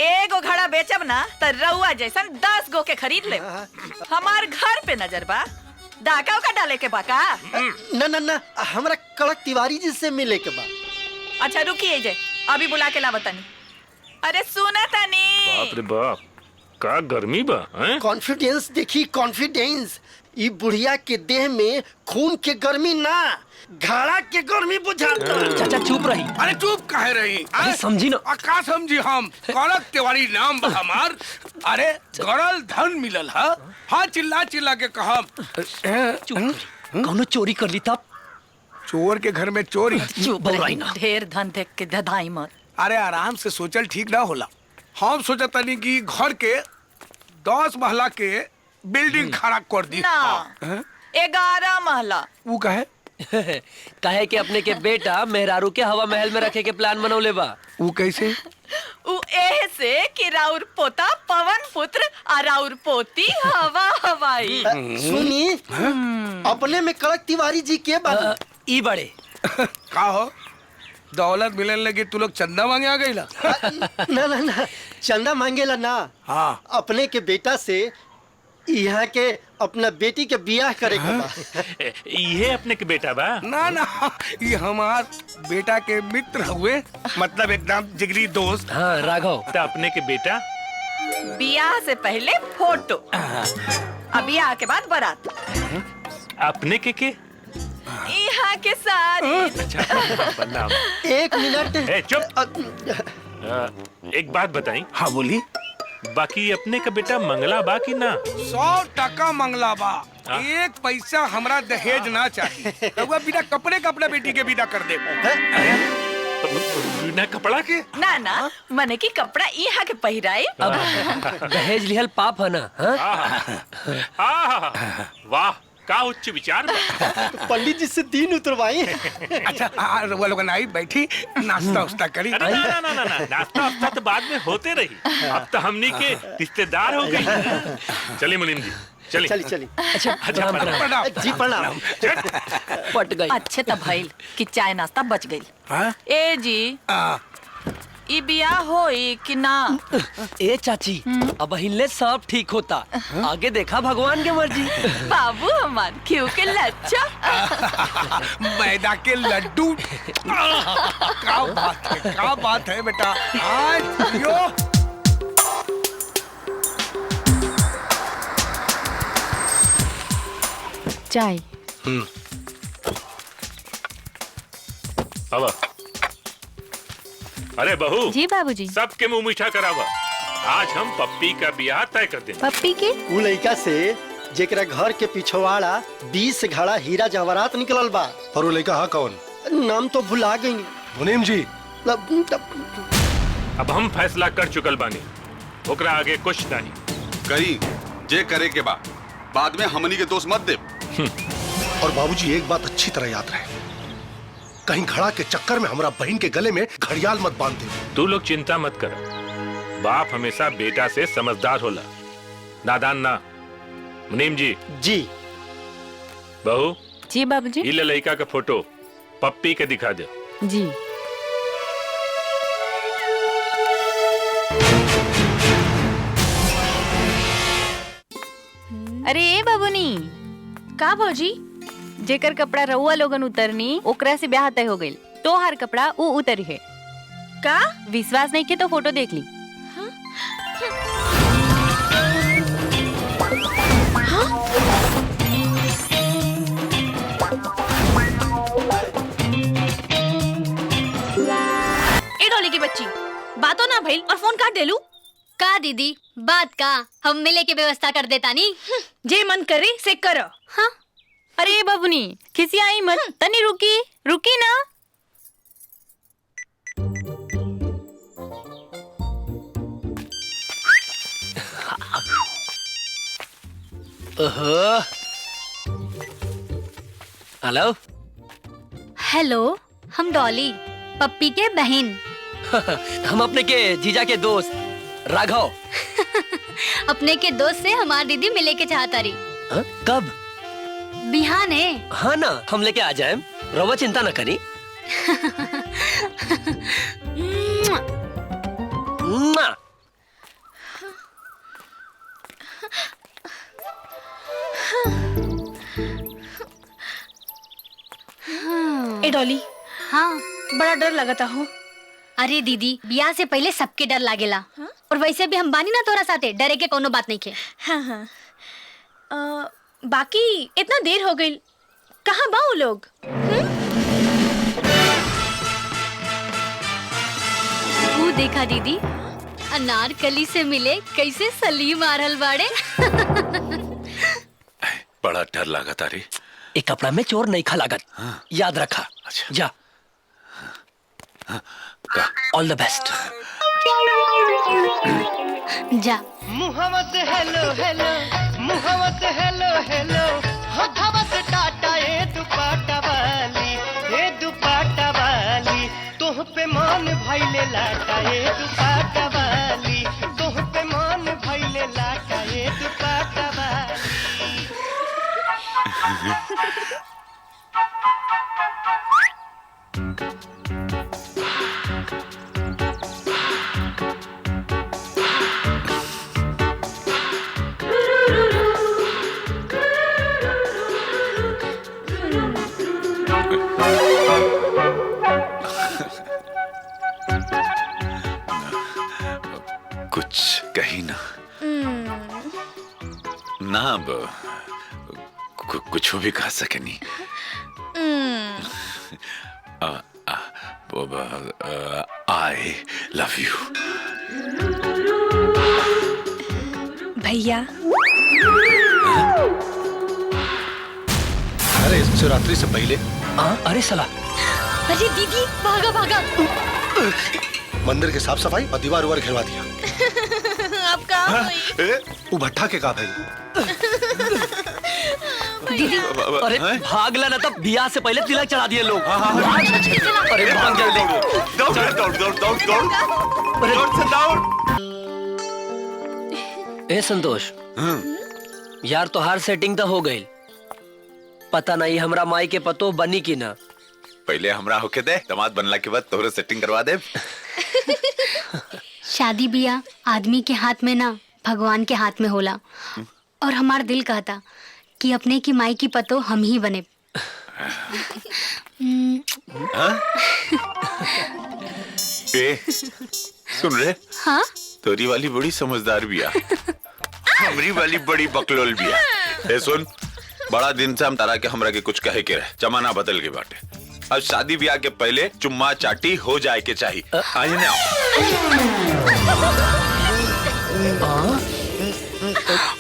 एगो घड़ा बेचब ना तो रउआ जैसन 10 गो के खरीद ले। हमार घर पे नजर बा, डाका का डाले के बाका। ना ना ना, हमरा कड़क तिवारी जी से मिले के बा। अच्छा रुकिए जे, अभी बुला के ला बतानी। अरे सुना तानी। बाप रे बाप, का गर्मी बा। कॉन्फिडेंस देखी, कॉन्फिडेंस। ई बुढ़िया के देह में खून के गर्मी ना, घड़ा के गर्मी बुझाता। चाचा चुप रही। अरे चुप काहे रही? अरे समझी ना। का समझी हम? कड़क तिवारी नाम बा हमार। अरे गड़ल धन मिलल है। हाँ चिल्ला चिल्ला के कहा। कौनो चोरी कर ली तब? चोर के घर में चोरी? ढेर धन देख के धधाई मत। अरे आराम से सोचल ठीक ना होला। हम सोचता नहीं कि घर के 10 महला के बिल्डिंग खड़ा कर दी। ना, 11 महला। वो कहे कहे कि अपने के बेटा मेहरारू के हवा महल में रखे के प्लान बनौले बा। वो कैसे? उ एह से कि राउर पोता पवन पुत्र और राउर पोती हवा हवाई। सुनी, अपने में कड़क तिवारी जी के बा। ई बड़े का हो? दौलत मिलने लगी तू लोग चंदा मांगे आ गई ला? ना ना ना, चंदा मांगेला ना। हाँ, अपने के बेटा से यहाँ के अपना बेटी के बियाह करे के बा। ये अपने के बेटा बा? ना ना, ये हमार बेटा के मित्र हुए, मतलब एकदम जिगरी दोस्त। हाँ राघव। तो अपने के बेटा? बियाह से पहले फोटो, अब बियाह के बाद बारात। अपने के? यहाँ के साथ। एक मिनट। चुप। एक बात बताई। हाँ बोली। बाकी अपने का बेटा मंगला बा की ना? 100% मंगला बा। 1 पैसा हमरा दहेज ना चाहिए। रउआ बिना कपड़े का अपना बेटी के विदा कर दे। बिना कपड़ा के? ना ना, मने की कपड़ा यहाँ के पहिराए। दहेज लिहल पाप है ना? वाह, का उच्च विचार। पंडित जी से दीन उतरवाई। अच्छा वो लोग आई बैठी, नाश्ता उस्ता करी। ना ना ना ना, नाश्ता उस्ता तो बाद में होते रही। अब तो हमनी के रिश्तेदार हो गए। चलिए मुनीम जी, चलिए चली। अच्छा प्रणाम जी, प्रणाम। पट गई। अच्छे तब भाई कि चाय नाश्ता बच गई। ए जी, ई बियाह होई कि ना? ए चाची, अब हिले सब ठीक होता। आगे देखा भगवान के मर्जी। बाबू हमार क्यों के लच्छा। मैदा के लड्डू। क्या बात है बेटा। आज यो चाय। अब अरे बहू। जी बाबूजी। सबके मुंह मीठा करावा। आज हम पप्पी का ब्याह तय कर देंगे। पप्पी के? उ लड़का से जेकरा घर के पिछवाड़ा 20 घड़ा हीरा जवाहरात निकलल बा। और वो लड़का हा कौन? नाम तो भुला गई। मुनीम जी। अब हम फैसला कर चुकल बानी, ओकरा आगे कुछ नहीं करी जे करे के बाद में हमनी के दोस्त मत दे। और बाबूजी एक बात अच्छी तरह याद रहे, कहीं घड़ा के चक्कर में हमारा बहन के गले में घड़ियाल मत बांध दे। तू लोग चिंता मत कर, बाप हमेशा बेटा से समझदार होला, नादान ना। मुनीम जी। जी। बहू। जी बाबूजी। ये लड़का का फोटो पप्पी के दिखा दे। जी। अरे ए बाबूनी, का भौजी, जेकर कपड़ा रउआ लोगन उतरनी ओकरा से ब्याह तय हो गइल, तो हर कपड़ा ऊ उतरी है। का विश्वास नहीं के तो फोटो देख ली। ए डोली की बच्ची, बातों ना भइल और फोन काट देलू। का दीदी, बात का हम मिले के व्यवस्था कर देता नी। जे मन करे से करो। हाँ? अरे बाबूनी, खिसियाई मत, तनी रुकी ना। हेलो। हेलो, हम डॉली, पप्पी के बहन। हम अपने के जीजा के दोस्त राघव। अपने के दोस्त से हमारी दीदी मिले के चाहता रही। कब? बिहाने। हाँ ना, हम लेके आ जाए, रवा चिंता न करी। ए डॉली, हाँ बड़ा डर लगता हो। अरे दीदी, ब्याह से पहले सबके डर लागेला। और वैसे भी हम बानी ना तोरा साथे, डरे के कोनो बात नहीं के। हाँ हाँ। बाकी इतना देर हो गई, कहाँ बा वो लोग? वो देखा दीदी, अनारकली से मिले कैसे सलीम आ रहल बाड़े। बड़ा डर लगा तारी। एक कपड़ा में चोर नहीं खा लागत। याद रखा। अच्छा। जा। All the best. जा। Muhammad hello hello, Muhammad hello hello, हथवत टाटा ए दुपट्टा वाली, तोह पे मान भइले लाटा ए दुपट्टा वाली, तोह पे मान भइले लाटा ए दुपट्टा वाली। कुछ कही ना ना अब कुछ भी कह सके नहीं। आई लव यू भैया। अरे शिवरात्रि से पहले। अरे सला। अरे दीदी, भागा भागा। मंदिर की साफ सफाई और दीवार उवार घिरवा दिया। अब कहाँ हुई? वो भट्ठा के का भाई। दीदी, अरे भागला ना, तब ब्याह से पहले तिलक चढ़ा दिए लोग। अरे भाग जल्दी। ए संतोष, यार तो हर सेटिंग तो हो गई, पता नहीं हमरा माई के पतो बनी की ना। पहले हमरा होके दे, दामाद बनला के बाद तोहरे सेटिंग करवा दे। शादी बिया आदमी के हाथ में ना, भगवान के हाथ में होला। और हमार दिल कहता कि अपने की माई की पतो हम ही बने। ए, सुन रहे? हाँ? तोरी वाली बड़ी समझदार बिया, हमरी वाली बड़ी बकलोल बिया। ए सुन, बड़ा दिन से हम तारा के हमरा के कुछ कहे के रहे, जमाना बदल गए बाटे। अब शादी ब्याह के पहले चुम्मा चाटी हो जाए के चाहिए। आज ना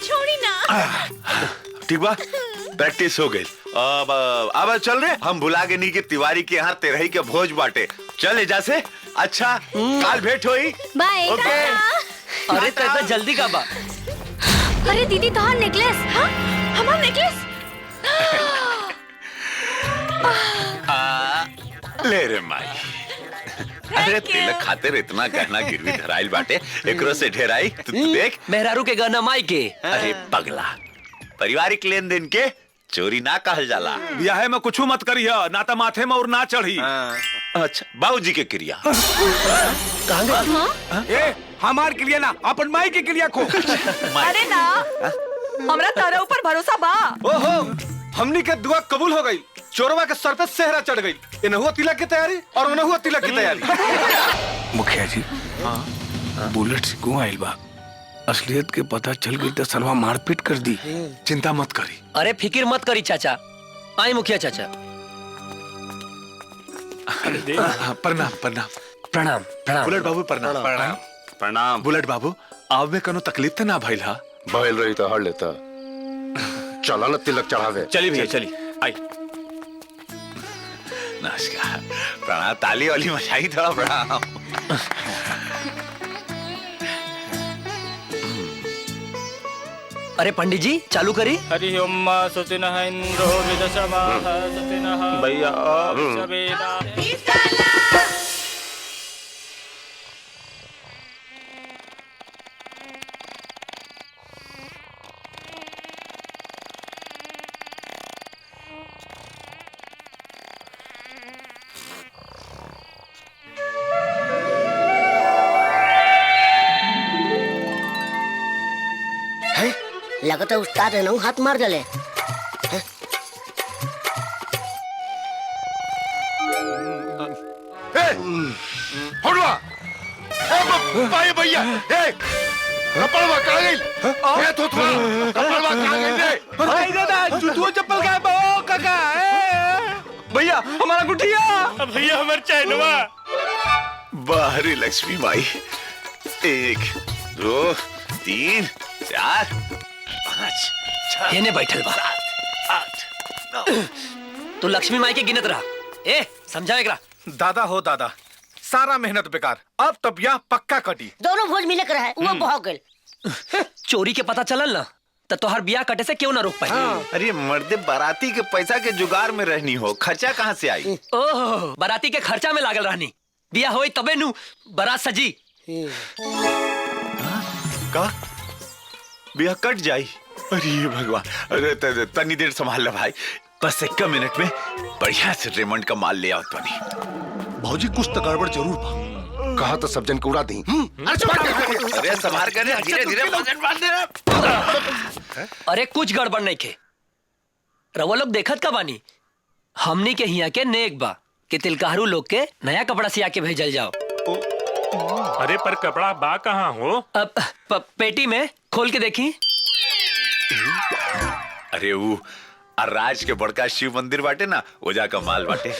छोड़ी ना। ठीक बा, प्रैक्टिस हो गई। अब चल रहे, हम भुला के नहीं कि तिवारी के यहाँ तेरही के भोज बाटे। चल एजा से। अच्छा, काल भेंट होई। बाय। ओके। अरे तो इतना जल्दी का बा? अरे दीदी, तोहार नेकलेस। हाँ, हमार नेकलेस। ले रे माई। अरे तिलक खातिर इतना गहना गिरवी धराइल बाटे, एकरो से ढेराई तू देख। मेहरारू के गहना माई के। अरे पगला, पारिवारिक लेन देन के चोरी ना कहल जाला। ब्याह में कुछ मत करिया, ना तो माथे में और ना चढ़ी। अच्छा, बाबूजी के क्रिया। ए, हमार क्रिया ना, अपन माई के क्रिया को। अरे ना, हमरा तारा ऊपर भरोसा बा। ओहो, हमनी के दुआ कबूल हो गई। चोरवा के सर पे सेहरा चढ़ गई। इन्हुआ तिलक की तैयारी और उन्हुआ तिलक की तैयारी। मुखिया जी, बुलेट से क्यों आइल बा? असलियत के पता चल गई तो सलवा मारपीट कर दी। चिंता मत करी। अरे फिक्र मत करी चाचा। आई मुखिया चाचा। प्रणाम प्रणाम प्रणाम प्रणाम। बुलेट बाबू प्रणाम प्रणाम प्रणाम। बुलेट बाबू, आवे कनो तकलीफ तो ना भइल हा? भइल रही तो हर लेता। चला न तिलक चढ़ावे। चली भैया चली। आई नमस्कार। प्रणाम। ताली वाली मचाई थोड़ा। प्रणाम। अरे पंडित जी, चालू करी। हरि ओम सुतिनः इंद्रो विदशमाः सुतिनः भैया लगता है उस्ताद है ना हाथ मार डाले। भाई भैया कपड़वा कहाँ गई? कपड़वा कहाँ गई रे? भाई दादा जूतों चप्पल का बो काका भैया हमारा गुठिया भैया हमार चैनवा। बाहरी लक्ष्मी माई 1 2 3 4 5 6 एने बैठल बा 8 9। तू लक्ष्मी माई के गिनत रहा। ए समझाएगा दादा हो दादा सारा मेहनत बेकार। अब तब यहाँ पक्का कटी। दोनों भोज मिले कर है वो बहुत गल। चोरी के पता चलल ना तो तोहर बियाह कटे से क्यों ना रोक पाई। अरे मर्दे बाराती के पैसा के जुगाड़ में रहनी हो, खर्चा कहाँ से आई? ओह बाराती के खर्चा में लागल रहनी। बियाह होई तबे नु बारात सजी। का बियाह कट जाई? अरे भगवान, अरे तनी देर संभाल ले भाई, बस 1 मिनट में बढ़िया से रेमंड का माल ले आओ तनी। भौजी कुछ तो गड़बड़ जरूर बा। कहा तो सब जन को उड़ा दी। अरे संभाल कर धीरे धीरे वजन बांध दे। अरे कुछ गड़बड़ नहीं के रवा लोग देखत का बानी। हमनी के हिया के नेक बा कि तिलकाहरू लोग के नया कपड़ा सिया के भेजल जाओ। अरे पर कपड़ा बा कहाँ हो? अब पेटी में खोल के देखी। अरे वो राज के बड़का शिव मंदिर बाटे ना, ओजा का माल बाटे।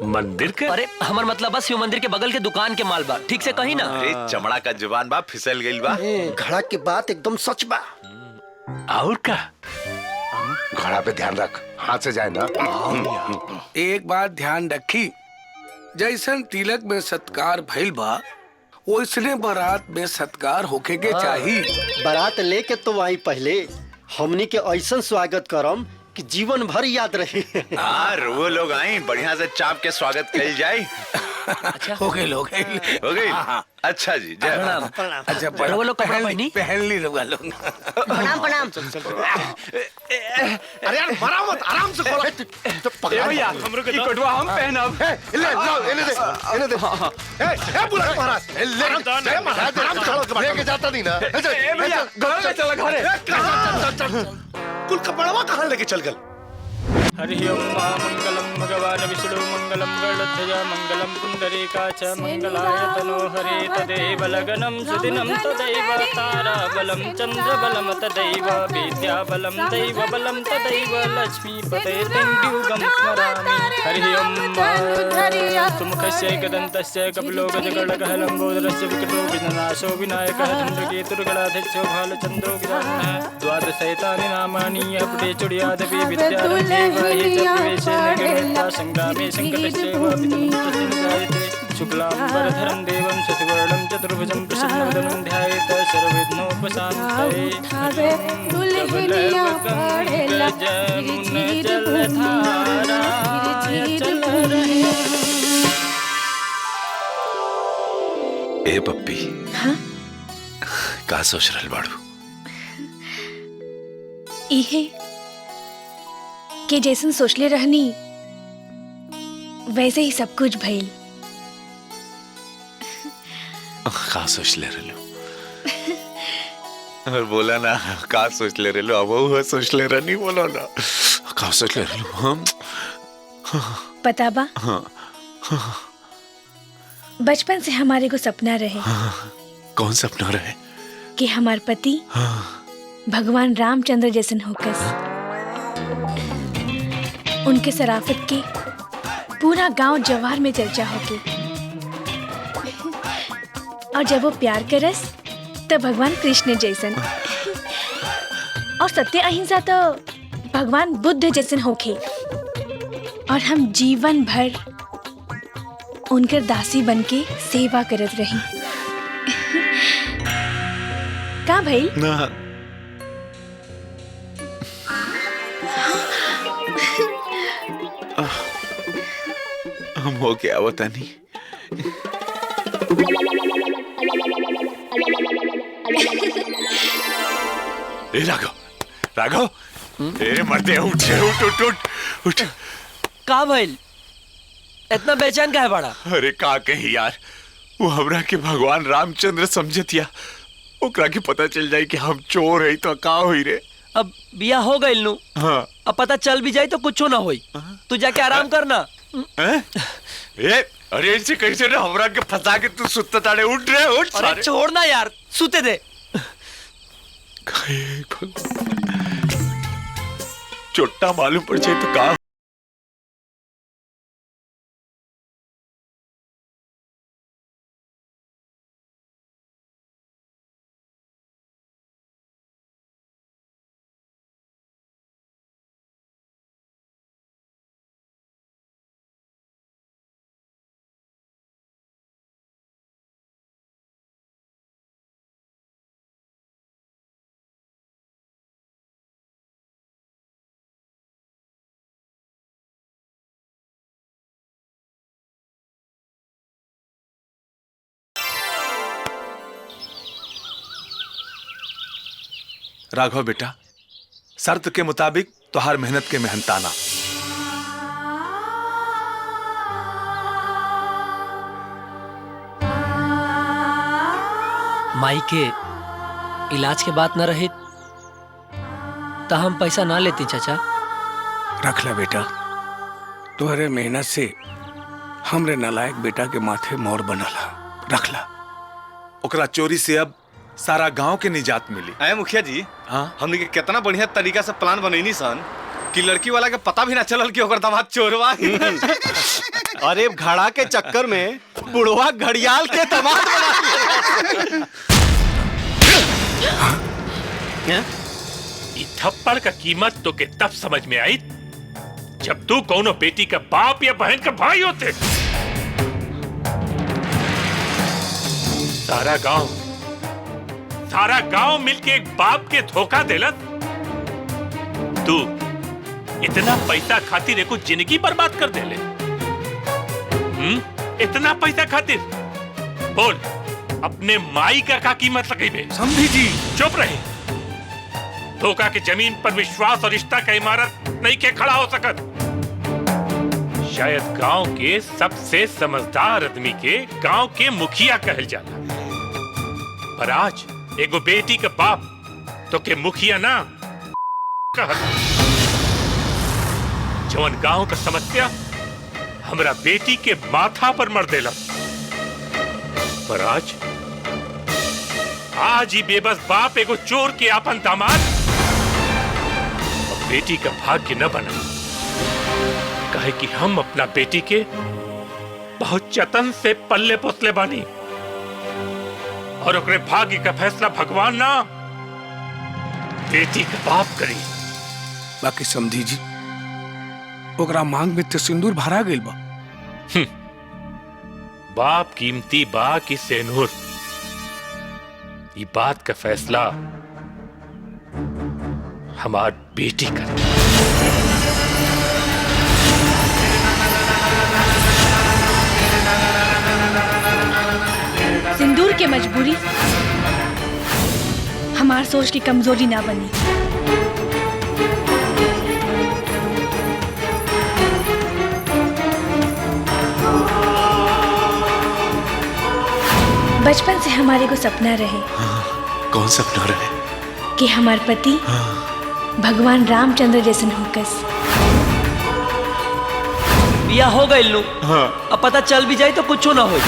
मंदिर के? अरे हमार मतलब बस शिव मंदिर के बगल के दुकान के माल बा। ठीक से कही ना। अरे चमड़ा का जुबान बा, फिसल गइल बा। घड़ा की बात एकदम सच बा। और का? घड़ा पे ध्यान रख, हाथ से जाए ना। एक बात ध्यान रखी, जैसन तिलक में सत्कार भइल बा वैसने बारात में सत्कार होके के चाहिए। बारात लेके तो आई पहले हमनी के ऐसा स्वागत करम कि जीवन भर याद रहे। वो लोग आई बढ़िया से चाप के स्वागत कल जाए। हो गए लोग हो गई। अच्छा जी जय प्रणाम। अच्छा वो लोग कपड़ा पहन ली लोग। प्रणाम प्रणाम। अरे यार मरा मत, आराम से खोला। भैया हमरो के कटवा हम पहनब। ले लो इन्हें दे। ए बुला महाराज ले महाराज आराम से खोलो, लेके जाता नहीं ना। भैया घर ले चल घरे। चल कुल कपड़वा कहाँ लेके चल गल? हरि ओम मंगलम भगवान विष्णु मंगलम गरुड़ध्वज मंगलम पुंडरीकाच मंगलाय तनो हरे तदेव लगनम सुदिनं तदैव ताराबलं चंद्रबलं तदैव विद्याबलं दैवबलं तदैव लक्ष्मीपते तण्डुगं स्मरामि। हरि ओम सुमुखस्य एकदन्तस्य कपिलो गजगणकः लम्बोदरस्य विकटो विघ्ननाशो विनायकः चन्द्रकेतुर्गणाध्यक्षो भालचन्द्रो गिरान्नः द्वादशैतानि नामानि अपटे चुडियादपि विद्यारम्भे संग्रामे शुक्लांबरधरं देवं शशिवर्णं चतुर्भुजं प्रसन्नवदनं ध्यायेत सर्वविघ्नोपशान्तये। ए पप्पी का सोच रहल बाड़ू? इहे कि जैसन सोचले रहनी वैसे ही सब कुछ भइल। का सोच ले रहलो? और बोला ना का सोच ले रहलो? अब वो सोच ले रहनी, बोलो ना का सोच ले रहलो? हम पता बा बचपन से हमारे को सपना रहे। कौन सपना रहे? कि हमार पति भगवान रामचंद्र जैसन होकर उनके शराफत की पूरा गांव जवार में चर्चा होगी। और जब वो प्यार करस तो भगवान कृष्ण जैसन, और सत्य अहिंसा तो भगवान बुद्ध जैसन होके। और हम जीवन भर उनकर दासी बनके सेवा करत रही। का भाई ना हम हो क्या बता नहीं। राघव राघव ए मरते उठ उठ उठ उठ उठ। का भइल? इतना बेचैन काहे बड़ा? अरे का कही यार, वो हमरा के भगवान रामचंद्र समझतिया, ओकरा के पता चल जाए कि हम चोर है तो का होई रे? अब बिया हो गई नू। हाँ। अब पता चल भी जाए तो कुछ ना होई। तू जाके आराम करना। अरे ऐसे कैसे ना हमरा के फंसा के तू सुत्ता ताड़े उठ रहे उठ। अरे छोड़ना यार, सूते दे। चोट्टा मालूम पड़ जाए तो का। राघव बेटा, शर्त के मुताबिक तुहार मेहनत के मेहनताना। माई के इलाज के बात न रही तो हम पैसा ना लेती चाचा। रख ला बेटा, तुम्हारे मेहनत से हमरे नालायक बेटा के माथे मोर बनला। रख ला। ओकरा चोरी से अब सारा गांव के निजात मिली। अरे मुखिया जी, हाँ हमने के कितना बढ़िया तरीका से प्लान बनैनी सन कि लड़की वाला के पता भी ना चलल कि ओकर दामाद चोरवा। अरे घड़ा के चक्कर में बुढ़वा घड़ियाल के दामाद बना। ई थप्पड़ का कीमत तो के तब समझ में आई जब तू कौनो बेटी का बाप या बहन का भाई होते। सारा गांव मिलके एक बाप के धोखा देलत। तू इतना पैसा खातिर एको जिंदगी बर्बाद कर देले। इतना पैसा खातिर बोल अपने माई का कीमत लगेबे? समझी जी चुप रहे। धोखा के जमीन पर विश्वास और रिश्ता का इमारत नहीं के खड़ा हो सकत। शायद गांव के सबसे समझदार आदमी के गांव के मुखिया कहल जाला, पर आज एगो बेटी के बाप तो के मुखिया ना कहत। जवन गांव का समस्या हमरा बेटी के माथा पर मर देला, पर आज ही बेबस बाप एगो चोर के आपन दामाद और बेटी का भाग्य न बना। कहे कि हम अपना बेटी के बहुत जतन से पल्ले पोसले बानी और ओकरे भाग्य का फैसला भगवान ना बेटी का बाप करी। बाकी समझी जी, ओकरा मांग में तो सिंदूर भरा गइल बा। बाप कीमती बा कि सेनूर, ये बात का फैसला हमार बेटी कर। सिंदूर के मजबूरी हमार सोच की कमजोरी ना बनी। बचपन से हमारे को सपना रहे। कौन सपना रहे? कि हमार पति भगवान रामचंद्र जैसन होकस। बिया हो गई नू। हाँ। अब पता चल भी जाए तो कुछ ना हो।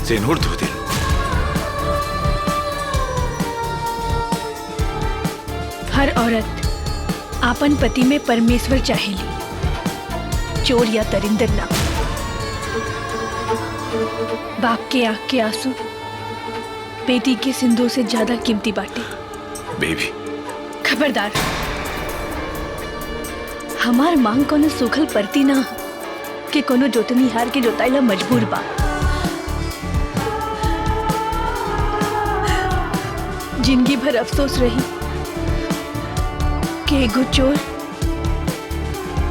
सेनूर धो दे। हर औरत आपन पति में परमेश्वर चाहेली, चोर या दरिंदर ना। बाप के आंख के आंसू बेटी के सिंदूर से ज्यादा कीमती बाटे। बेबी खबरदार, हमार मांग कोनो सूखल पड़ती ना कि कोनो जोतनी हार के जोताइला मजबूर बा। जिंदगी भर अफसोस रही कि एगो चोर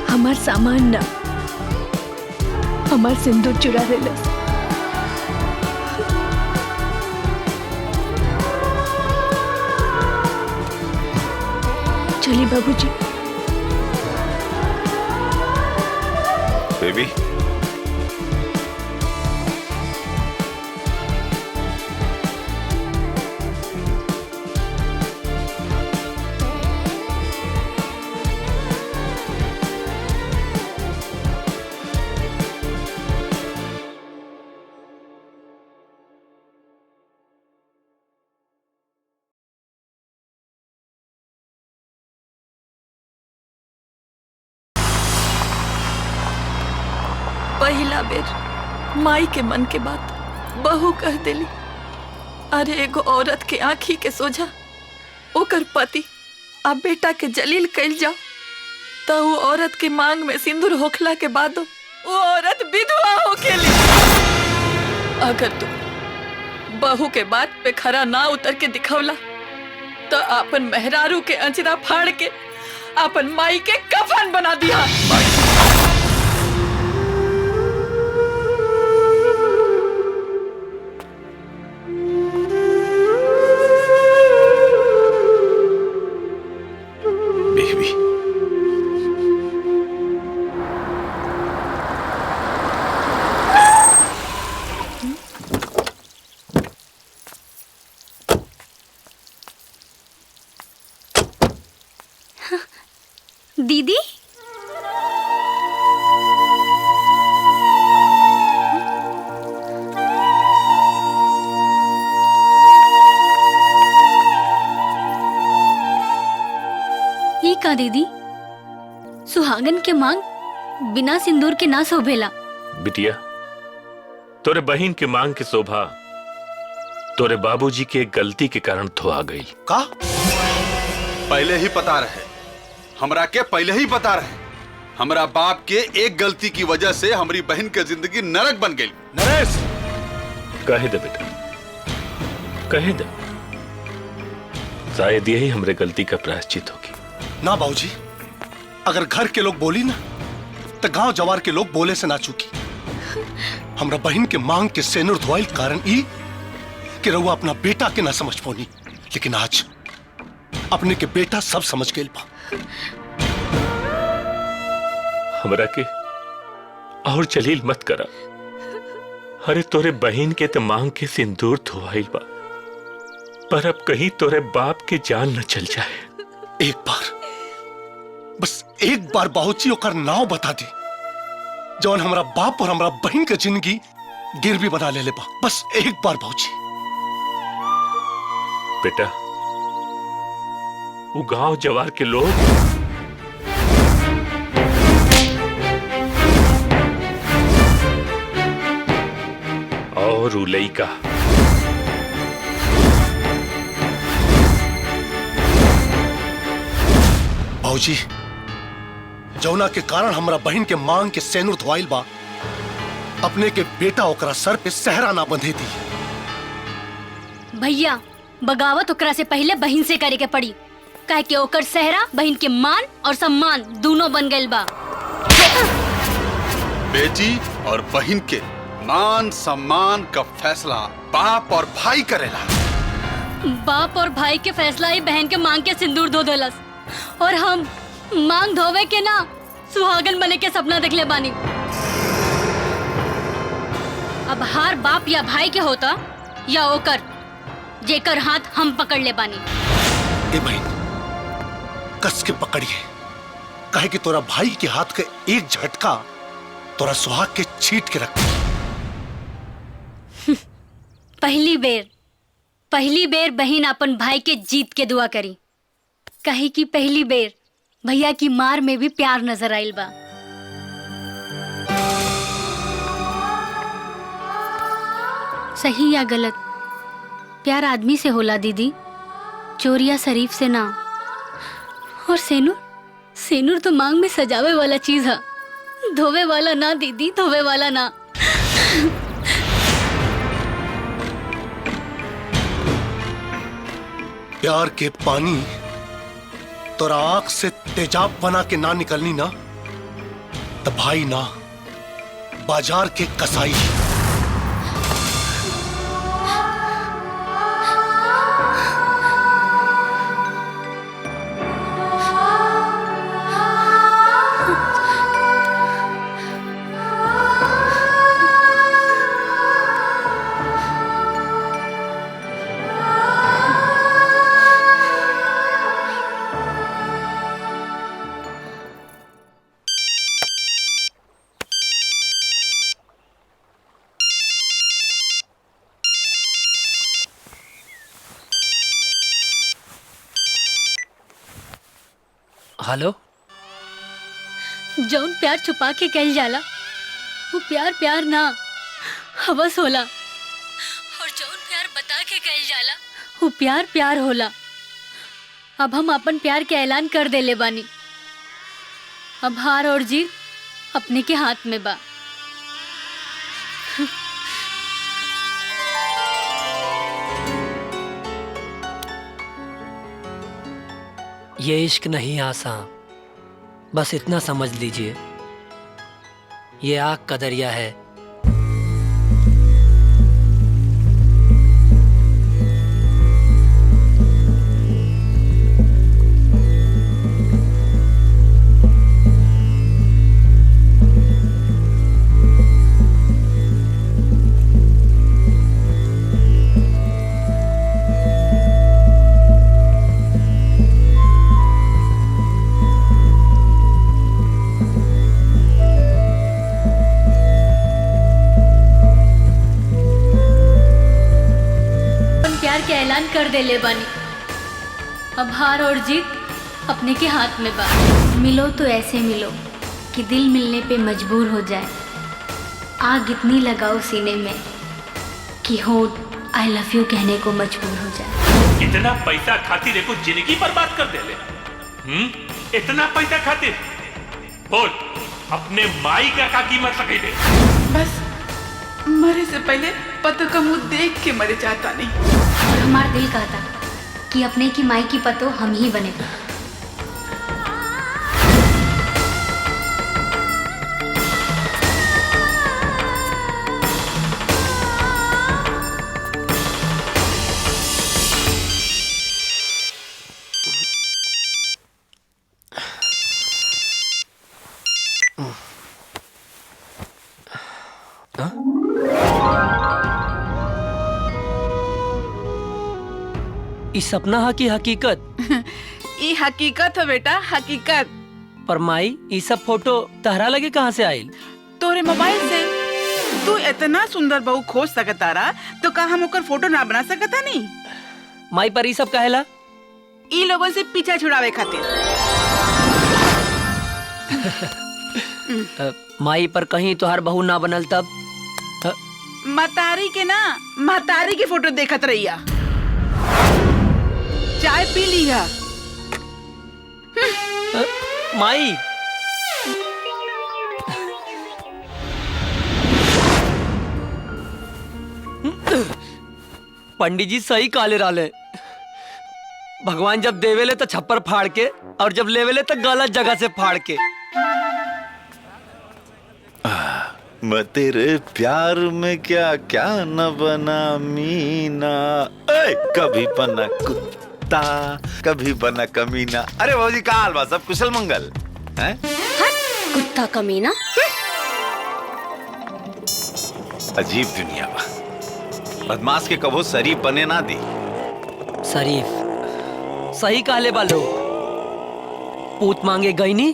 हमार सामान ना हमार सिंदूर चुरा लेलस। चलिए बाबूजी। बेबी पहिला बेर माई के मन के बात बहू कह देली। अरे एगो औरत के आँखी के सोझा ओकर पति आ बेटा के जलील कैल जाओ तो वो औरत के मांग में सिंदूर होखला के बाद वो औरत विधवा होकेली। अगर तू बहू के बात पे खरा ना उतर के दिखवला तो अपन मेहरारू के अंचरा फाड़ के अपन माई के कफन बना दिया। दीदी ई का दीदी सुहागन के मांग बिना सिंदूर के ना शोभेला। बिटिया तोरे बहन के मांग के शोभा तोरे बाबूजी के गलती के कारण धोआ गई। का पहले ही पता रहे, हमरा के पहले ही पता रहे। हमरा बाप के एक गलती की वजह से हमारी बहन की जिंदगी नरक बन गई। नरेश कहे दे बेटा, कहे दे, शायद यही हमरे गलती का प्रायश्चित होगी। ना बाबूजी, अगर घर के लोग बोली ना तो गांव जवार के लोग बोले से ना चूकी। हमरा बहन के मांग के सेनुर धोइल कारण ई कि रहुआ अपना बेटा के ना समझ पोनी, लेकिन आज अपने के बेटा सब समझ गए बा। हमरा के और जलील मत करा। अरे तोरे बहन के तो मांग के सिंदूर धोवाइल बा, पर अब कहीं तोरे बाप के जान न चल जाए। एक बार, बस एक बार बाबूजी ओकर नाव बता दे जौन हमरा बाप और हमरा बहन के जिंदगी गिरवी बना ले बा। बस एक बार बाबूजी। बेटा वो गांव जवार के लोग और उलई का बाबूजी, जौना के कारण हमरा बहन के मांग के सेनुर धोइल बा, अपने के बेटा ओकरा सर पे सहरा ना बंधे दी। भैया बगावत ओकरा से पहले बहन से करे के पड़ी, काहे कि ओकर सहरा बहन के मान और सम्मान दोनों बन गइल बा। बेटी और बहन के मान सम्मान का फैसला बाप और भाई करेला। बाप और भाई के फैसला ही बहन के मांग के सिंदूर धो देलस, और हम मांग धोवे के ना सुहागन बने के सपना देखले बानी। अब हार बाप या भाई के होता या ओकर जेकर हाथ हम पकड़ ले बानी। ए बहन, कस के पकड़िए, कहे कि तोरा भाई के हाथ का एक झटका तोरा सुहाग के छीट के रख। पहली बेर बहन अपन भाई के जीत के दुआ करी, कहे कि पहली बेर भैया की मार में भी प्यार नजर आइल बा। सही या गलत, प्यार आदमी से होला दीदी, चोर या शरीफ से ना। और सेनुर, सेनुर तो मांग में सजावे वाला चीज है, धोवे वाला ना दीदी, धोवे वाला ना। प्यार के पानी तोरा आंख से तेजाब बना के ना निकलनी ना, तो भाई ना बाजार के कसाई। हेलो। जौन प्यार छुपा के कल जाला वो प्यार प्यार ना, हवस होला। और जौन प्यार बता के कल जाला वो प्यार प्यार होला। अब हम अपन प्यार के ऐलान कर देले बानी। अब हार और जीत अपने के हाथ में बा। ये इश्क नहीं आसान, बस इतना समझ लीजिए, ये आग का दरिया है। के ऐलान कर दे ले बानी। अब हार और जीत अपने के हाथ में बा। मिलो तो ऐसे मिलो कि दिल मिलने पे मजबूर हो जाए। आग इतनी लगाओ सीने में कि होठ आई लव यू कहने को मजबूर हो जाए। इतना पैसा खातिर एको जिंदगी बर्बाद कर दे ले। इतना पैसा खातिर बोल, अपने माई का कीमत लगे दे। बस मरे से पहले पतो का मुंह देख के मरे चाहता नहीं। और हमारा दिल कहता कि अपने की माई की पतो हम ही बने। ई सपना हा की हकीकत? ई हकीकत हो बेटा, हकीकत। पर माई, ई सब फोटो तहरा लगे कहाँ से आयल? तोरे मोबाइल से। तू इतना सुंदर बहू खोज सकता रहा तो का हम ओकर फोटो ना बना सकता नहीं? माई पर ई सब कहेला? ई लोगों से पीछा छुड़ावे खातिर। माई पर कहीं तोहार बहू ना बनल तब? मतारी के ना, मतारी की फोटो देखत रहिया। चाय पी लिया। माई, पंडित जी सही काले राले। भगवान जब देवेले तो छप्पर फाड़ के और जब लेवेले तो गलत जगह से फाड़ के। मैं तेरे प्यार में क्या क्या न बना मीना। कभी बना कुत्ता, कभी बना कमीना। अरे बाबूजी का हाल बा? सब कुशल मंगल हैं? कुत्ता कमीना। अजीब दुनिया बा। बदमाश के कबो शरीफ बने ना दी। शरीफ सही काले बालो। पूत मांगे गई नी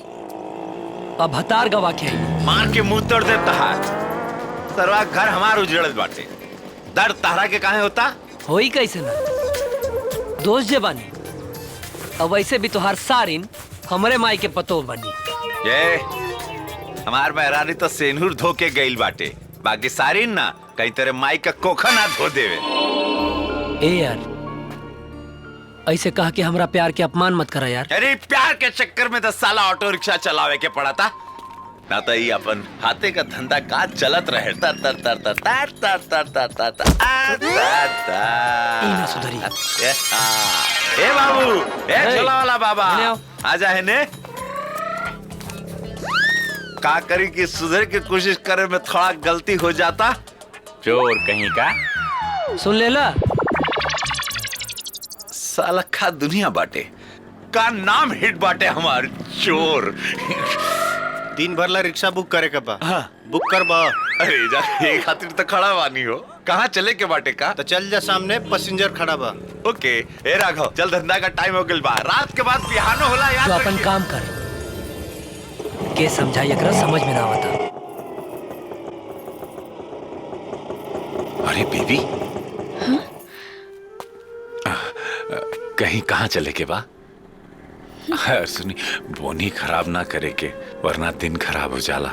अब हतार गवा के मार के मुंह तोड़ दे तहार। सरवा घर हमार उजड़त बाटे। दर्द तहरा के काहे होता? होई कैसे ना, दोस्त जे बानी। अब वैसे भी तोहार सारिन हमरे माई के पतो बनी। ये हमार मेहरानी तो सेनूर धो के गईल बाटे, बाकी सारिन ना कहीं तेरे माई का कोखा ना धो देवे। ए यार, ऐसे कहा कि हमरा प्यार के अपमान मत करा यार। अरे प्यार के चक्कर में 10 साल ऑटो रिक्शा चलावे के पड़ा था ना, तो ये अपन हाथे का धंधा का चलत रहे। तर तर तर तर तर तर तर तर तर तर सुधरी। ए बाबू, ए चला वाला बाबा, आजा है ने। का करी कि सुधर की कोशिश करे में थोड़ा गलती हो जाता। चोर कहीं का। सुन लेला, साला खा दुनिया बाटे का नाम हिट बाटे हमार चोर। दिन भर ला रिक्शा बुक करे के बा। हाँ। बुक कर बा। अरे जा, ये खातिर तो खड़ा बानी हो। कहाँ चले के बाटे का? तो चल जा, सामने पैसेंजर खड़ा बा। ओके। ए राघव, चल, धंधा का टाइम हो गइल बा। रात के बाद बिहानो होला यार। तो अपन काम कर के समझाई, एकरा समझ में ना आवता। अरे बेबी, कहीं कहाँ चले के बा? सुनी, बोनी खराब ना करे के, वरना दिन खराब हो जाला।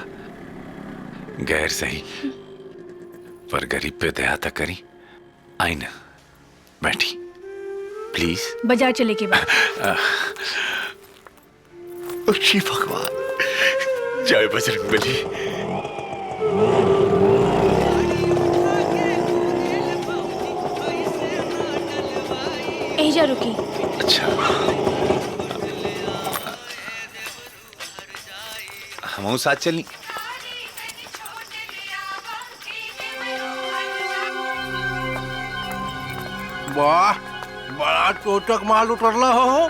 गैर सही पर गरीब पे दया तक करी। आई ना, बैठी प्लीज। बाजार चले के बाद श्री भगवान, जय बजरंगबली। एजा रुकी। अच्छा, हम साथ चली। वाह, बड़ा चोटक माल उतरला हो।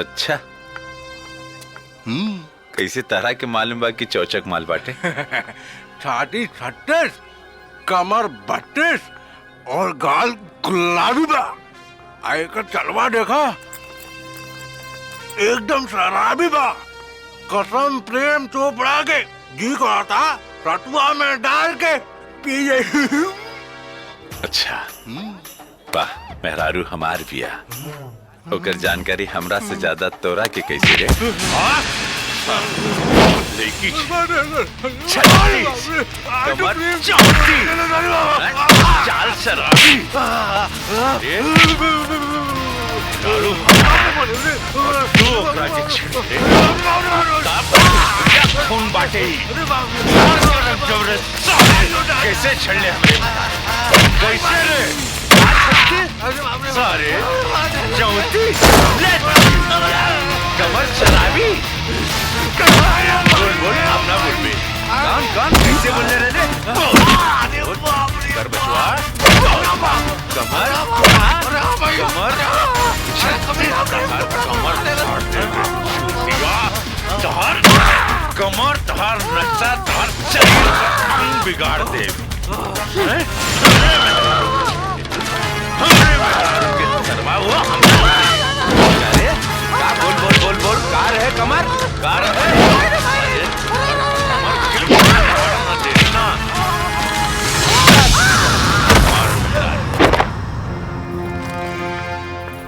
अच्छा, कैसे तरह के मालूम बा कि चौचक माल बाटे? छाती 36, कमर 32 और गाल गुलाबी बा। आयकर चलवा देखा, एकदम शराबी बा। कसम प्रेम चोपड़ा के जी कहता रतुआ में डाल के पी जाए। अच्छा, वाह, मेहरारू हमार बिया। ओकर जानकारी हमरा से ज्यादा तोरा के कैसे रे? लेकी चाल शराबी, खून बाटे कैसे छड़ले हमें? कैसे रे? सारे चौथी कमर शराबी। बोल बोल, अपना बोल पे। कौन कैसे बोलने रहे? कर बचवा। कमर कमर तहार नक्शा तहार शरीर का बिगाड़ दे। बोल बोल बोल बोल, कार है कमर, कार है।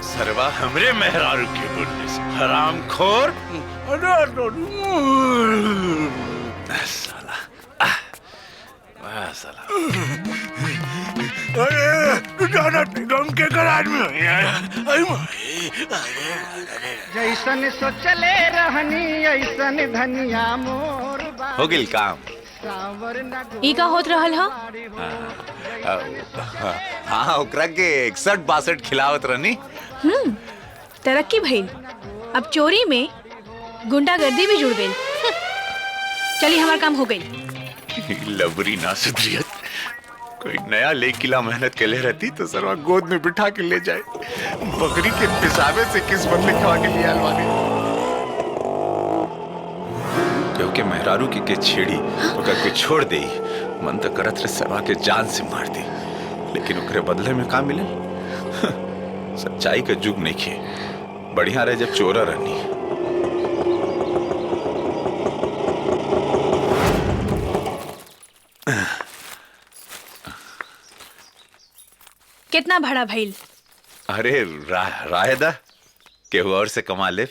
सरवा हमरे मेहरारू के बोलने से हरामखोर। साला अरे ज्यादा गम के गराज में जैसन सोचले रहनी ऐसन धनिया मोर। हो गिल काम। ई का होत रहल ह? हाँ, ओकरा के 61-62 खिलावत रहनी। तरक्की भइल। अब चोरी में गुंडागर्दी भी जुड़ गई। चली, हमार काम हो गई। लबरी ना सुधरियत, कोई नया ले किला मेहनत के ले रहती तो सरवा गोद में बिठा के ले जाए। बकरी के पिसाबे से किस बदले खवा के लिए आलवाने। क्योंकि मेहरारू के छेड़ी ओकर के छोड़ दे, मन तो करत रहे सरवा के जान से मार दी, लेकिन ओकरे बदले में का मिले? सच्चाई का जुग नहीं खे। बढ़िया रहे जब चोरा रहनी। कितना भाड़ा भइल? अरे राहेदा केहू और से कमा ले।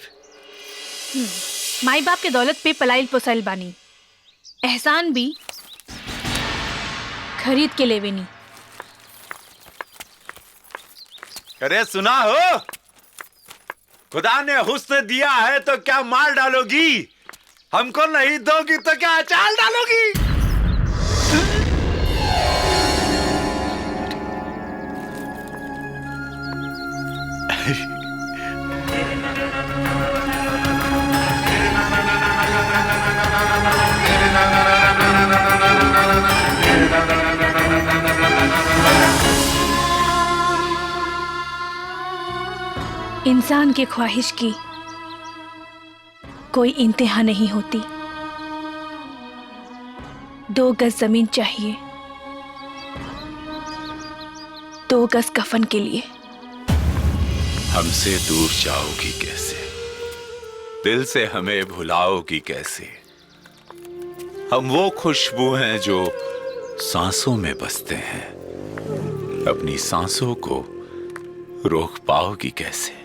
माई बाप के दौलत पे पलाइल पोसाइल बानी। एहसान भी खरीद के लेवे नी। अरे सुना हो, खुदा ने हुस्न दिया है तो क्या मार डालोगी, हमको नहीं दोगी तो क्या अचार डालोगी। इंसान की ख्वाहिश की कोई इंतहा नहीं होती। 2 गज जमीन चाहिए 2 गज कफन के लिए। हमसे दूर जाओगी कैसे, दिल से हमें भुलाओगी कैसे। हम वो खुशबू हैं जो सांसों में बसते हैं, अपनी सांसों को रोक पाओगी कैसे।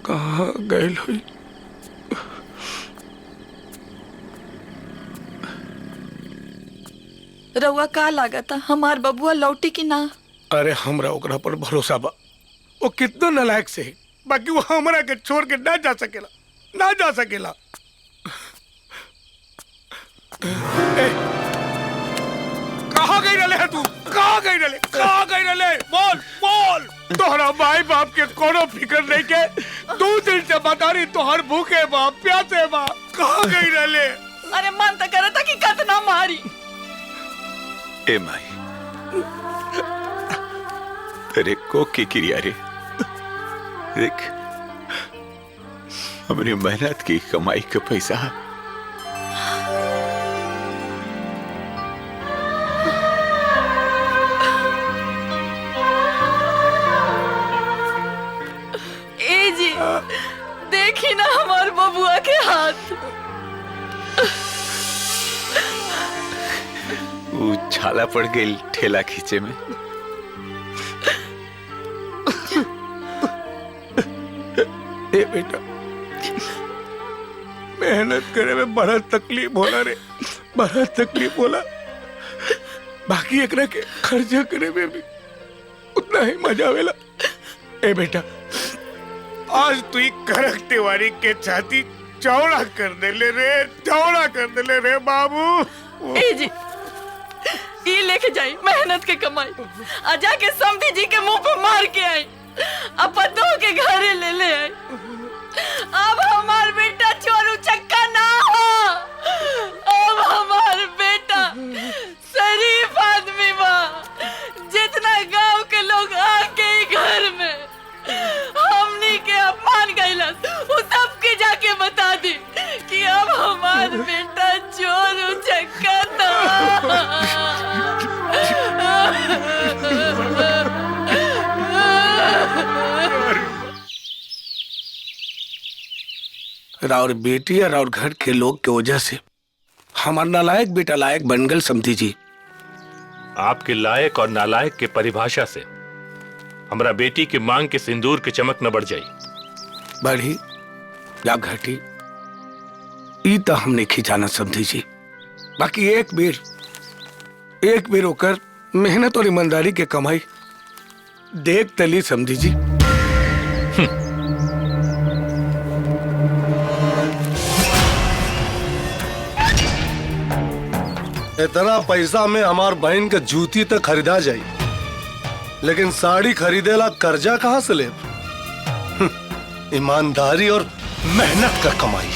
कहाँ गए हुई? रउआ का लागता हमार बबुआ लौटी की ना? अरे हमरा ओकरा पर भरोसा बा, वो कितना नालायक से है, बाकी वो हमरा के छोड़ के ना जा सकेला, ना जा सकेला। कहाँ गई रले है तू? कहाँ गई रले? कहाँ गई रले? बोल बोल। तोहरा भाई बाप के कोनो फिक्र नहीं के, 2 दिन से बता रही तोहर भूखे बाप प्यासे बाप। कहाँ गई रले? अरे मन तो करता कि कतना मारी। ए माई, तेरे को की क्रिया रे, देख हमारी मेहनत की कमाई का पैसा ए जी देखी ना हमार बबुआ के हाथ। वो छाला पड़ गई ठेला खींचे में। ए बेटा, मेहनत करे में बड़ा तकलीफ होला रे, बड़ा तकलीफ होला। बाकी एकरा के खर्चा करे में भी उतना ही मजा आवेला। ए बेटा, आज तू करक तिवारी के छाती चौड़ा कर दे ले रे, चौड़ा कर दे ले रे बाबू। ए जी ये लेके जाई मेहनत के कमाई, आ जाके समधी जी के मुंह पे मार के आई, अब पतों के घरे ले ले आई। अब हमार बेटा चोरू चक्का ना हो, अब हमार बेटा शरीफ आदमी बा। जितना गांव के लोग आके ही घर में हमनी के अपमान कैलस, वो सबके जाके बता दी कि अब हमार बेटा चोरू चक्का ना। राउर बेटी और राउर घर के लोग के वजह से हमार नालायक बेटा लायक बन गल समझी जी। आपके लायक और नालायक के परिभाषा से हमरा बेटी के मांग के सिंदूर के चमक न बढ़ जाई। बढ़ी या घटी ई तो हमने खिंचाना समझी जी। बाकी एक बेर होकर मेहनत और ईमानदारी के कमाई देख तली समझी जी। इतना पैसा में हमार बहन के जूती तक खरीदा जाई, लेकिन साड़ी खरीदेला कर्जा कहाँ से ले? ईमानदारी और मेहनत का कमाई।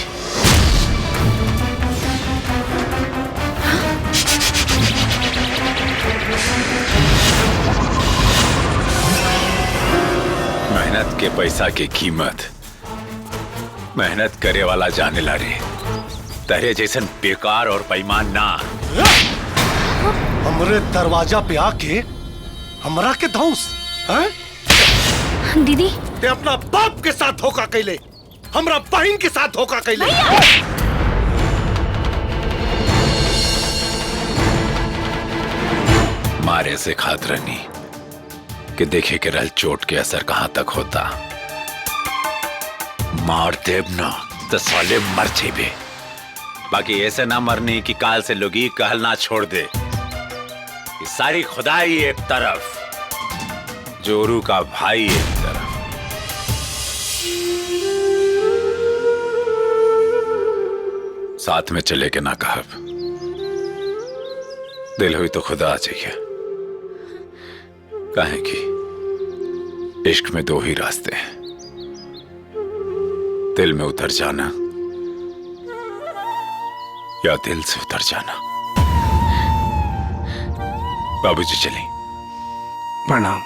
मेहनत के पैसा की कीमत मेहनत करे वाला जाने ला रे। तेरे जैसन बेकार और बेईमान ना। हमरे दरवाजा पे आके हमरा के धौंस हैं? दीदी ते अपना बाप के साथ धोखा कैले, हमरा बहन के साथ धोखा कैले। मारे से खात रहनी कि देखे के रहल चोट के असर कहां तक होता। मार देव ना तो साले मर जेबे। बाकी ऐसे ना मरनी कि काल से लोग ही कहल ना छोड़ दे कि सारी खुदाई एक तरफ, जोरू का भाई एक तरफ। साथ में चले के ना कहब, दिल हुई तो खुदा आ जाइए। काहे कि इश्क में दो ही रास्ते हैं, दिल में उतर जाना या दिल से उतर जाना। बाबूजी चलें। प्रणाम।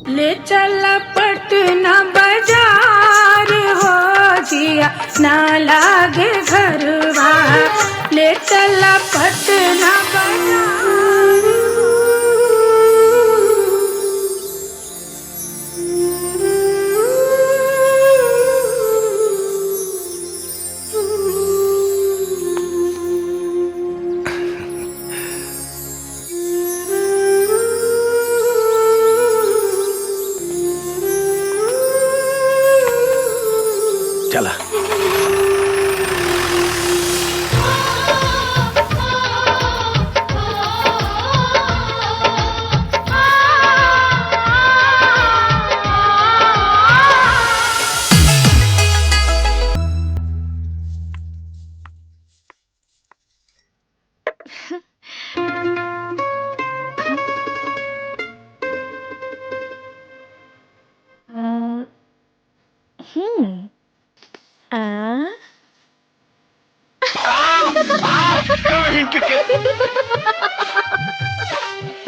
ले चला पटना बाजार हो जिया ना लागे घरवा। ले चला पटना बाजार चला।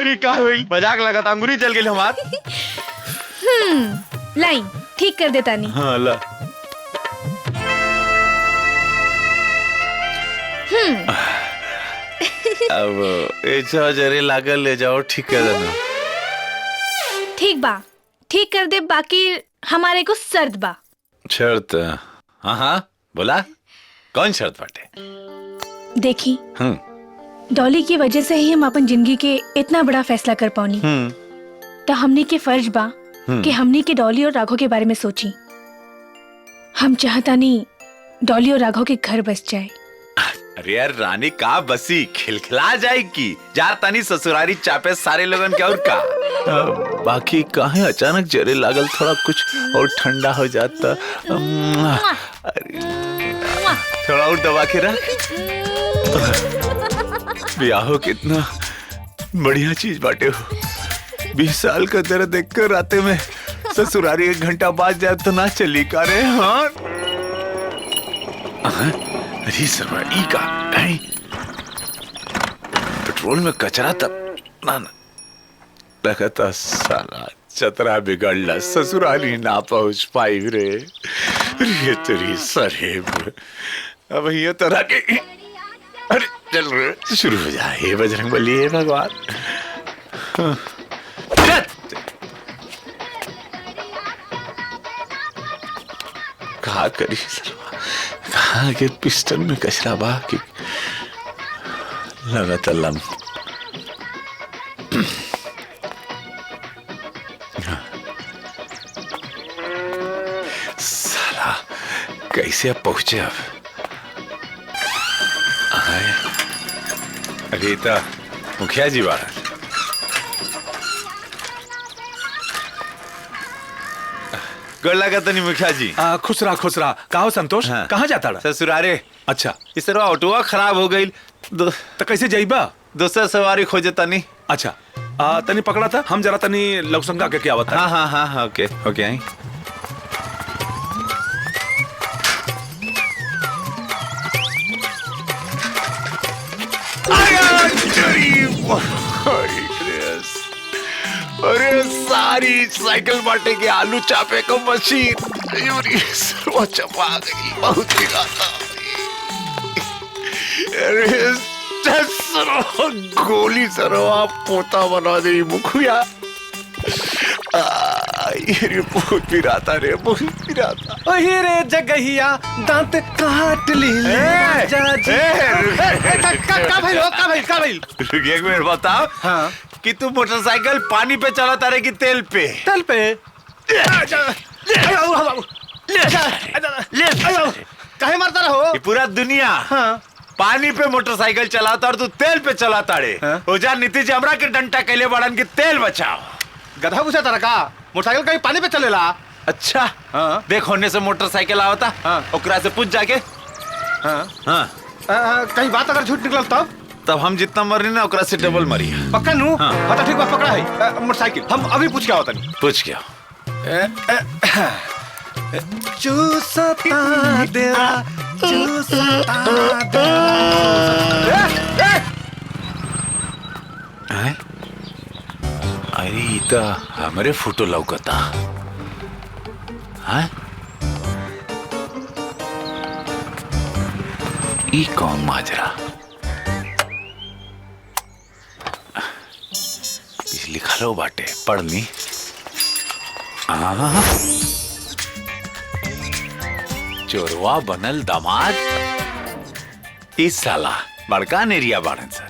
अरे का हुई? मजाक लगा था, अंगूरी जल गई हमार। लाइन ठीक कर देता नहीं। हाँ ला। अब ऐसा जरे लागल ले जाओ, ठीक कर देना। ठीक बा, ठीक कर दे, बाकी हमारे को शर्त बा। शर्त? हाँ हाँ बोला, कौन शर्त बाटे? देखी डॉली की वजह से ही हम अपन जिंदगी के इतना बड़ा फैसला कर पाऊनी। तो हमने के फर्ज बा कि हमने के डॉली और राघव के बारे में सोची। हम चाहता नहीं डॉली और राघव के घर बस जाए। अरे यार रानी का बसी खिलखिला जाएगी। जा तनी ससुरारी चापे सारे लोगन के और का। बाकी काहे अचानक जरे लागल, थोड़ा कुछ और ठंडा हो जाता। थोड़ा और दबा के रख। ब्याह कितना बढ़िया चीज बाटे हो। 20 साल का दर्द देखकर राते में ससुरारी 1 घंटा बाद जाए तो ना चली का रे। हाँ अरे सरवा ई का पेट्रोल में कचरा तब ना ना लगता साला चतरा बिगड़ला ससुराली ना पहुंच पाई रे। ये तेरी सरेब अब ये तरह के अरे चल रे शुरू हो जाए। हे बजरंगबली हे भगवान। कहा करी कहा के पिस्टल में कचरा बा कि लगा लम साला कैसे अब पहुंचे अब आए। अरे तो मुखिया जी बाहर। गोला का तो नहीं मुखिया जी। खुश रहा कहो संतोष। हाँ। कहाँ जाता रहा? ससुरारे। अच्छा इस तरह ऑटोवा खराब हो गई तो कैसे जाइबा? दूसरा सवारी खोजे तनी। अच्छा तनी पकड़ा था हम जरा तनी लवसंगा के क्या बता। हाँ ओके ओके आई। अरे सारी साइकिल बांटे के आलू चापे को मशीन सर्व चपा गई। बहुत गिरा था। अरे गोली सरवा पोता बना दे मुखिया। ये बहुत पिराता रे बहुत पिराता। ओही रे जगहिया दांत काट ली का भाई एक मिनट बताओ। हाँ कि तू मोटरसाइकिल पानी पे चलाता रहे कि तेल पे? तेल पे। काहे मारता रहो? पूरा दुनिया पानी पे मोटरसाइकिल चलाता और तू तेल पे चलाता रे। हो जा नीति जी हमरा के डंटा कैले बड़न की तेल बचाओ। गधा पूछा तारा का मोटरसाइकिल कहीं पानी पे चलेला? अच्छा देख होने से मोटरसाइकिल आवता ओकरा से पूछ जाके। कहीं बात अगर झूठ निकल तब हम जितना मरी ना ओकरा से डबल मरी। पक्का नू? हाँ ठीक बात पकड़ा है मोटरसाइकिल। हम अभी पूछ के आवता नहीं। पूछ के चूसता तेरा अरे इता हमारे फोटो लौकता। हाँ ई कौन माजरा? लिखा लो बाटे पढ़नी। चोरवा बनल दामाद। इस साला बड़का नेरिया बाड़न सर।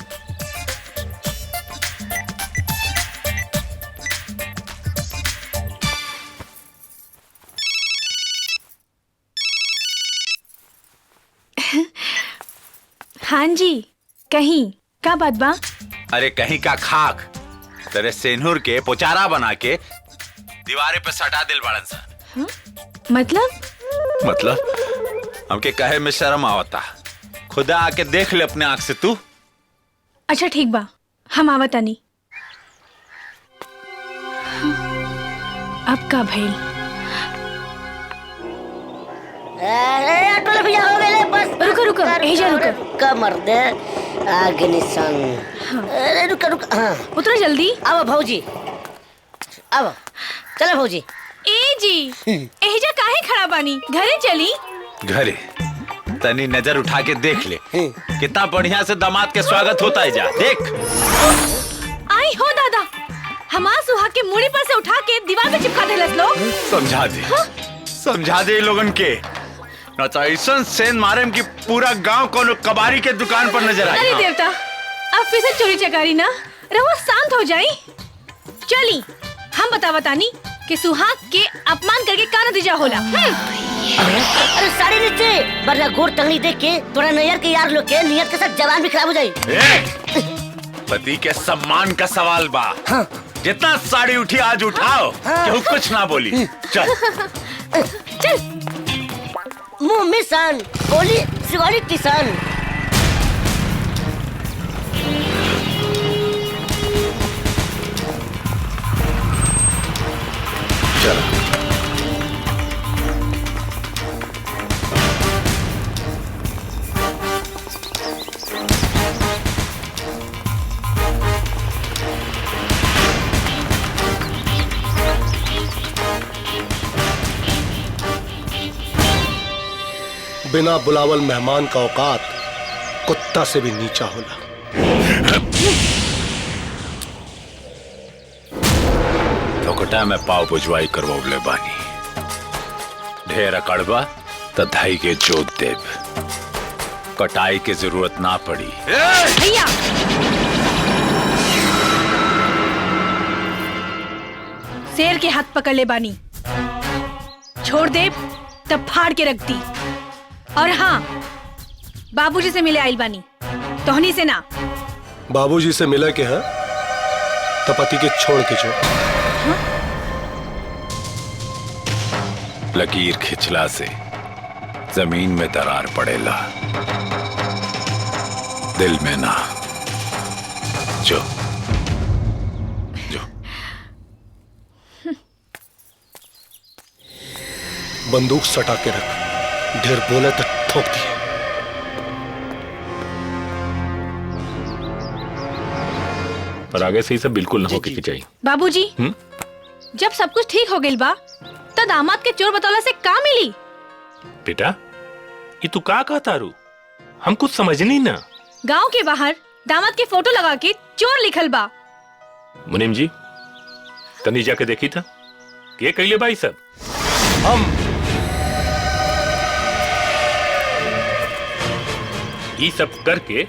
हाँ जी कहीं का बात बा? अरे कहीं का खाक तेरे सेनूर के पोचारा बना के दीवारे पे सटा दिल बाड़न सर। मतलब हमके कहे में शर्म आवता। खुदा आके देख ले अपने आंख से तू। अच्छा ठीक बा हम आवता नहीं। अब का भइल? अरे भैया हो गए बस। रुको एजा रुको। का मर्दे आगे निशान। अरे रुक हाँ उतरो जल्दी। आओ भौजी आओ चलो भौजी। ए जी एजा काहे खड़ा बानी? घरे चली। घरे तनी नजर उठा के देख ले कितना बढ़िया से दामाद के स्वागत होता है। जा देख। आई हो दादा हमार सुहाग के मुड़ी पर से उठा के दीवार पे चिपका देलस लोग। समझा दे समझा दे लोगन के न तो ऐसा सेन मारे कि पूरा गांव कोनो कबाड़ी के दुकान पर नजर आए। अरे देवता अब फिर से चोरी चकारी ना रहो शांत हो जाई। चली हम बतानी कि सुहाग के अपमान करके का नतीजा होला। अरे साड़ी नीचे वरना गोर टंगली देख के तोरा नैयर के यार लोग के नियत के साथ जवान भी खराब हो जाई। पति के सम्मान का सवाल बा। जितना साड़ी उठी आज उठाओ केहू कुछ ना बोली। चल चल मुंह में सान बोली सिवाली किसान। चलो बिना बुलावल मेहमान का औकात कुत्ता से भी नीचा होला। लोकटा में पाव बुझवाई करवले बानी, ढेर अकड़बा तो धाई के जोत देव, कटाई की जरूरत ना पड़ी। भैया शेर के हाथ पकड़ ले बानी, छोड़ दे तब फाड़ के रख दी। और हाँ, बाबूजी से मिले आइल बानी, तोहनी से ना। बाबूजी से मिले के हैं तो पति के छोड़ के जो। लकीर खिंचला से जमीन में दरार पड़ेला, दिल में ना। जो जो बंदूक सटा के रख, ढेर बोले तो ठोक दिए। पर आगे से ही सब बिल्कुल ना होके की चाहिए। बाबूजी जब सब कुछ ठीक हो गइल बा तो दामाद के चोर बतौला से का मिली? बेटा ये तू का कहता रू, हम कुछ समझ नहीं ना। गांव के बाहर दामाद के फोटो लगा के चोर लिखल बा। मुनीम जी तनी जाके देखी था ये कैले भाई सब। हम ये सब करके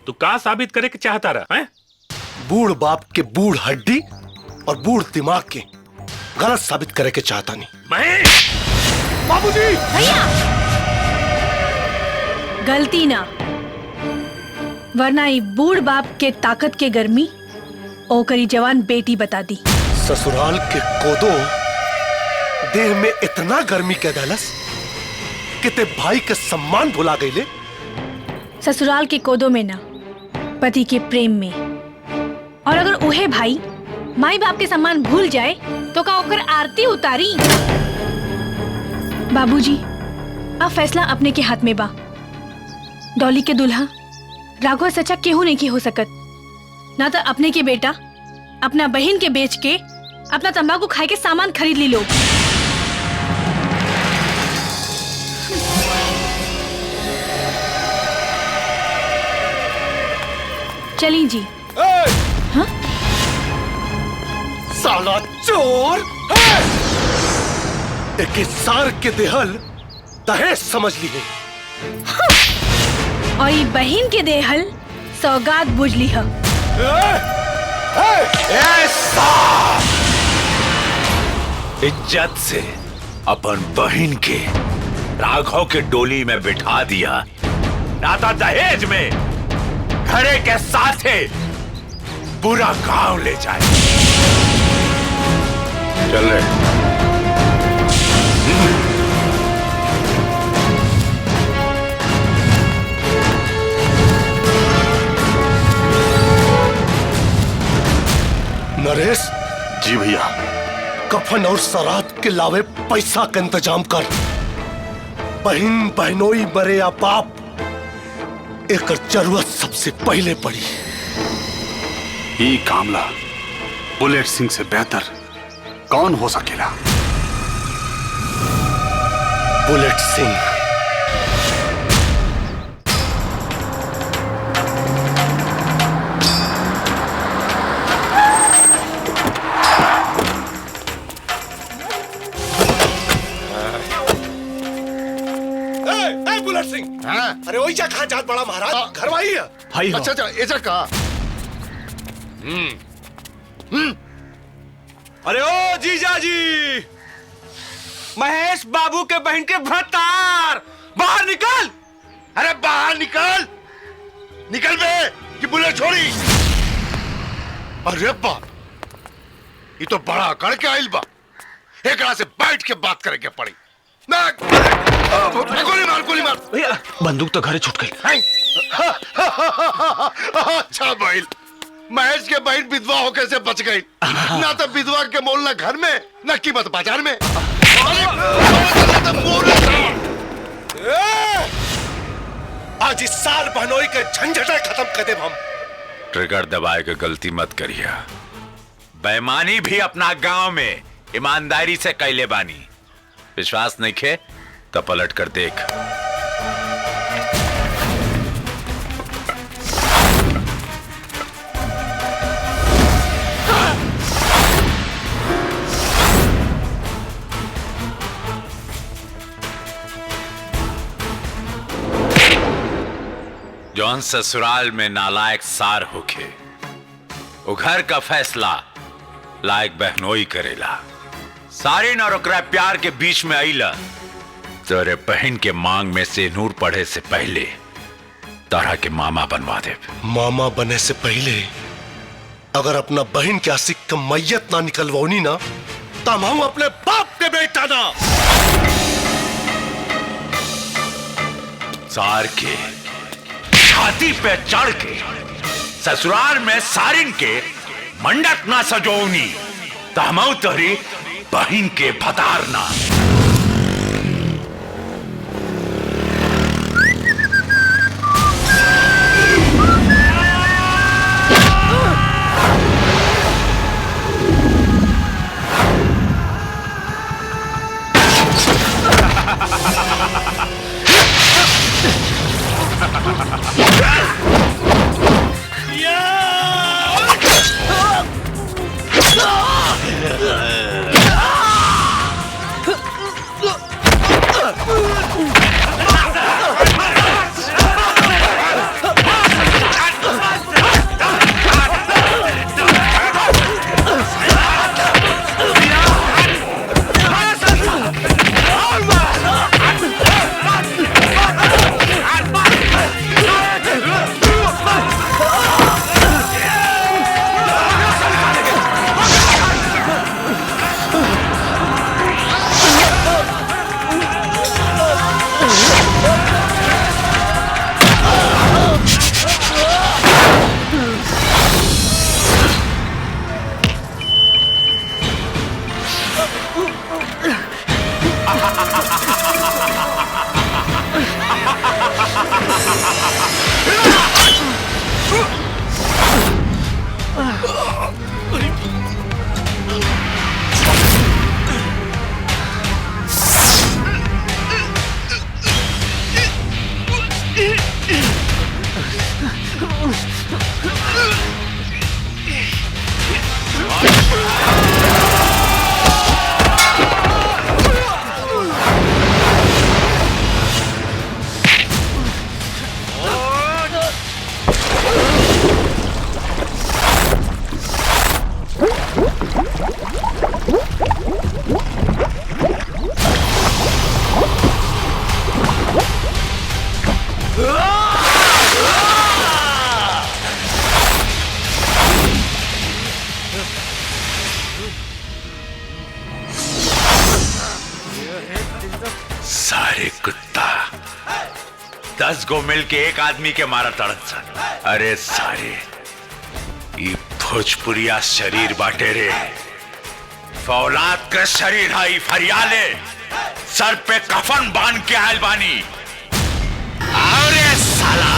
तू का साबित करे के चाहता रहा है? बूढ़ बाप के बूढ़ हड्डी और बूढ़ दिमाग के गलत साबित करे के चाहता नहीं। महेश! बाबूजी! भैया गलती ना, वरना ये बूढ़ बाप के ताकत के गर्मी ओकरी जवान बेटी बता दी। ससुराल के कोदो देह में इतना गर्मी के दहलस कि ते भाई के सम्मान भुला गईले। ससुराल के कोदो में ना, पति के प्रेम में। और अगर उहे भाई माई बाप के सम्मान भूल जाए तो का ओकर आरती उतारी? बाबूजी अब फैसला अपने के हाथ में बा। डॉली के दुल्हा राघव सच्चा केहू नहीं की हो सकत, ना तो अपने के बेटा अपना बहन के बेच के अपना तंबाकू खाए के सामान खरीद ली लोग। चली जी। हाँ? साला चोर! एक सार के देहल दहेज समझ लिए। और ये बहन के देहल सौगात बुझ ली है। इज्जत से अपन बहन के राघव के डोली में बिठा दिया, नाता दहेज में घरे के साथ पूरा गांव ले जाए। चल रहे नरेश। जी भैया। कफन और सरात के लावे पैसा का इंतजाम कर। बहन बहनोई मरे या बाप, एक जरूरत सबसे पहले पड़ी। ये कामला बुलेट सिंह से बेहतर कौन हो सकेला? बुलेट सिंह। बुलेट सिंह। अरे वही जा कहाँ जात बड़ा महाराज, घर आई है भाई। अच्छा अच्छा ऐसा कहा। अरे ओ जीजा जी, महेश बाबू के बहन के भ्रतार, बाहर निकल। अरे बाहर निकल, निकल बे कि बुलेट छोड़ी। अरे बाप, ये तो बड़ा अकड़ के आइल बा। एकरा से बैठ के बात करेंगे पड़ी। गोली मार भैया, बंदूक तो घरे छूट गई। अच्छा भाई, महेश के बहन विधवा होकर से बच गई। ना तो विधवा के मोल न घर में, न कीमत बाजार में। आज इस साल बहनोई के झंझटे खत्म कर दे हम। ट्रिगर दबाए के गलती मत करिए। बेईमानी भी अपना गांव में ईमानदारी से कैले बानी। विश्वास नहीं खे तो पलट कर देख। जौन ससुराल में नालायक सार होके वो घर का फैसला लायक बहनोई करेला। सारिन और ओकरा प्यार के बीच में आईला तेरे बहन के मांग में से नूर पढ़े से पहले तारा के मामा बनवा दे। मामा बने से पहले अगर अपना बहन के आशिक का मैयत ना निकलवानी ना तब हम अपने बाप के बेटा ना। सार के छाती पे चढ़ के ससुराल में सारिन के मंडप ना सजोनी तमऊ तोरी बहन के भतारना। सारे कुत्ता 10 गो मिल के एक आदमी के मारा तड़न सन। अरे सारे ये भोजपुरिया शरीर बाटे रे, फौलाद का शरीर हाई फरियाले सर पे कफन बांध के आयल बानी। अरे साला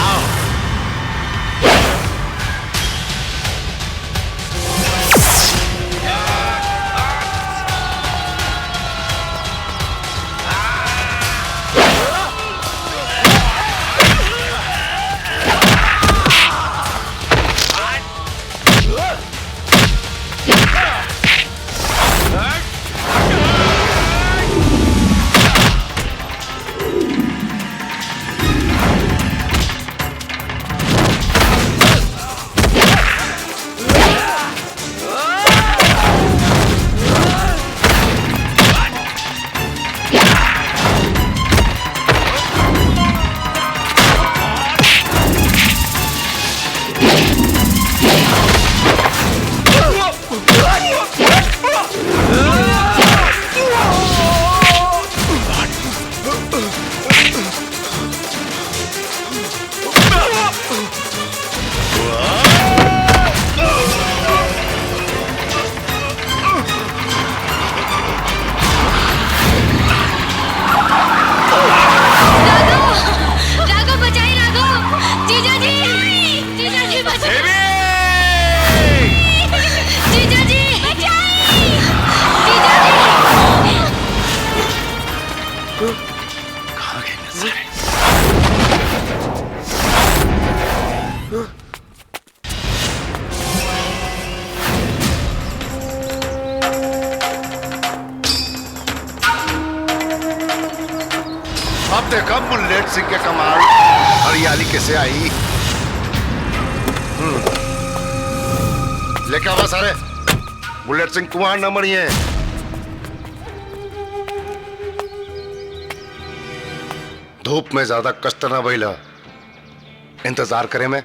देखा बुलेट सिंह के कमाल हरियाली कैसे आई। लेके आवा सारे, बुलेट सिंह कुमार न मरिए। धूप में ज्यादा कष्ट न भइला, इंतजार करे में।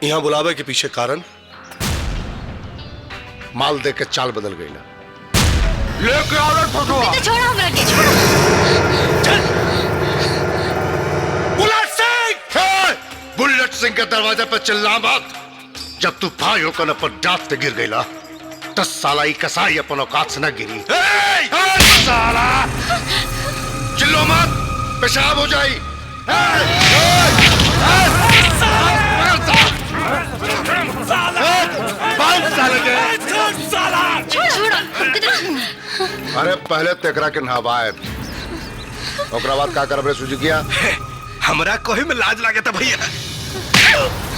यहाँ बुलावे के पीछे कारण माल दे के चाल बदल गई ना। लेके आओ फोटो। छोड़ो हमरा के, छोड़ो। बुलेट सिंह! बुलेट सिंह के दरवाजे पे चिल्ला मत। जब तू भाई होकर अपन डांट पे गिर गईला, 10 साल ही कसाई अपन औकात से न गिरी। साला चिल्लो मत, पेशाब हो जाई। अरे पहले तेकरा के नहवाए, ओकरा बाद का करबे सुजुकिया? हमरा कोई में लाज लागे था भैया।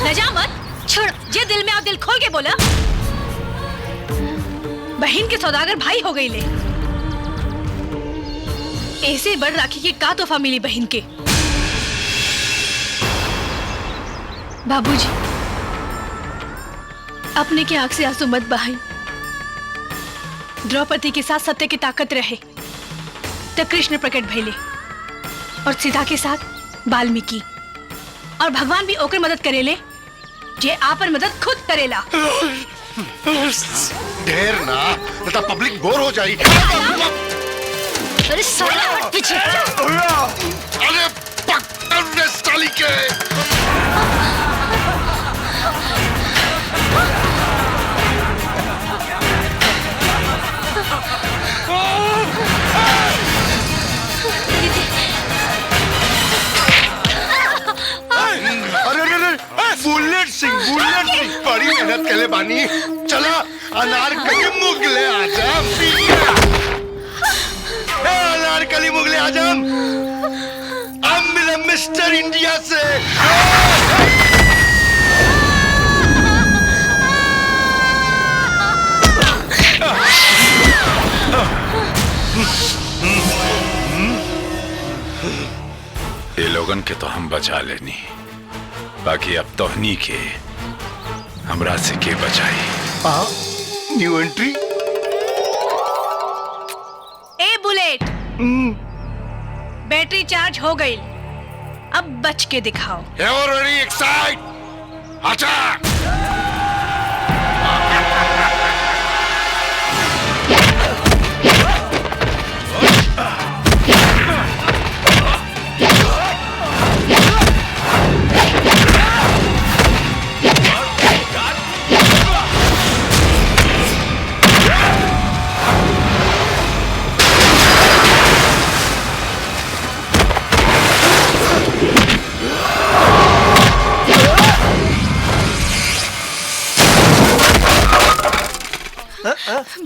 लजा मत, छोड़। जे दिल में आ दिल खोल के बोला। बहन के सौदागर भाई हो गई ले। ऐसे बड़ राखी के का तोहफा मिली बहन के? बाबूजी, अपने के आंख से आंसू मत बहाई। द्रौपदी के साथ सत्य की ताकत रहे तो कृष्ण प्रकट भइले, और सीता के साथ वाल्मीकि, और भगवान भी ओकर मदद करेले जे आपन मदद खुद करेला। ढेर ना, तो पब्लिक बोर हो जाई। अरे साला हट पीछे। अरे पकड़ साली के। बुलेट सिंह बड़ी मेहनत के लिए बानी। चला अनारकली मुगले आजम। अनारकली मुगले आजम, अब मिले मिस्टर इंडिया से। ये लोगन के तो हम बचा लेनी, बाकी अब तोहनी के हमरा से के बचाई। New entry. ए बुलेट, बैटरी चार्ज हो गई, अब बच के दिखाओ। Everybody excited? Attack!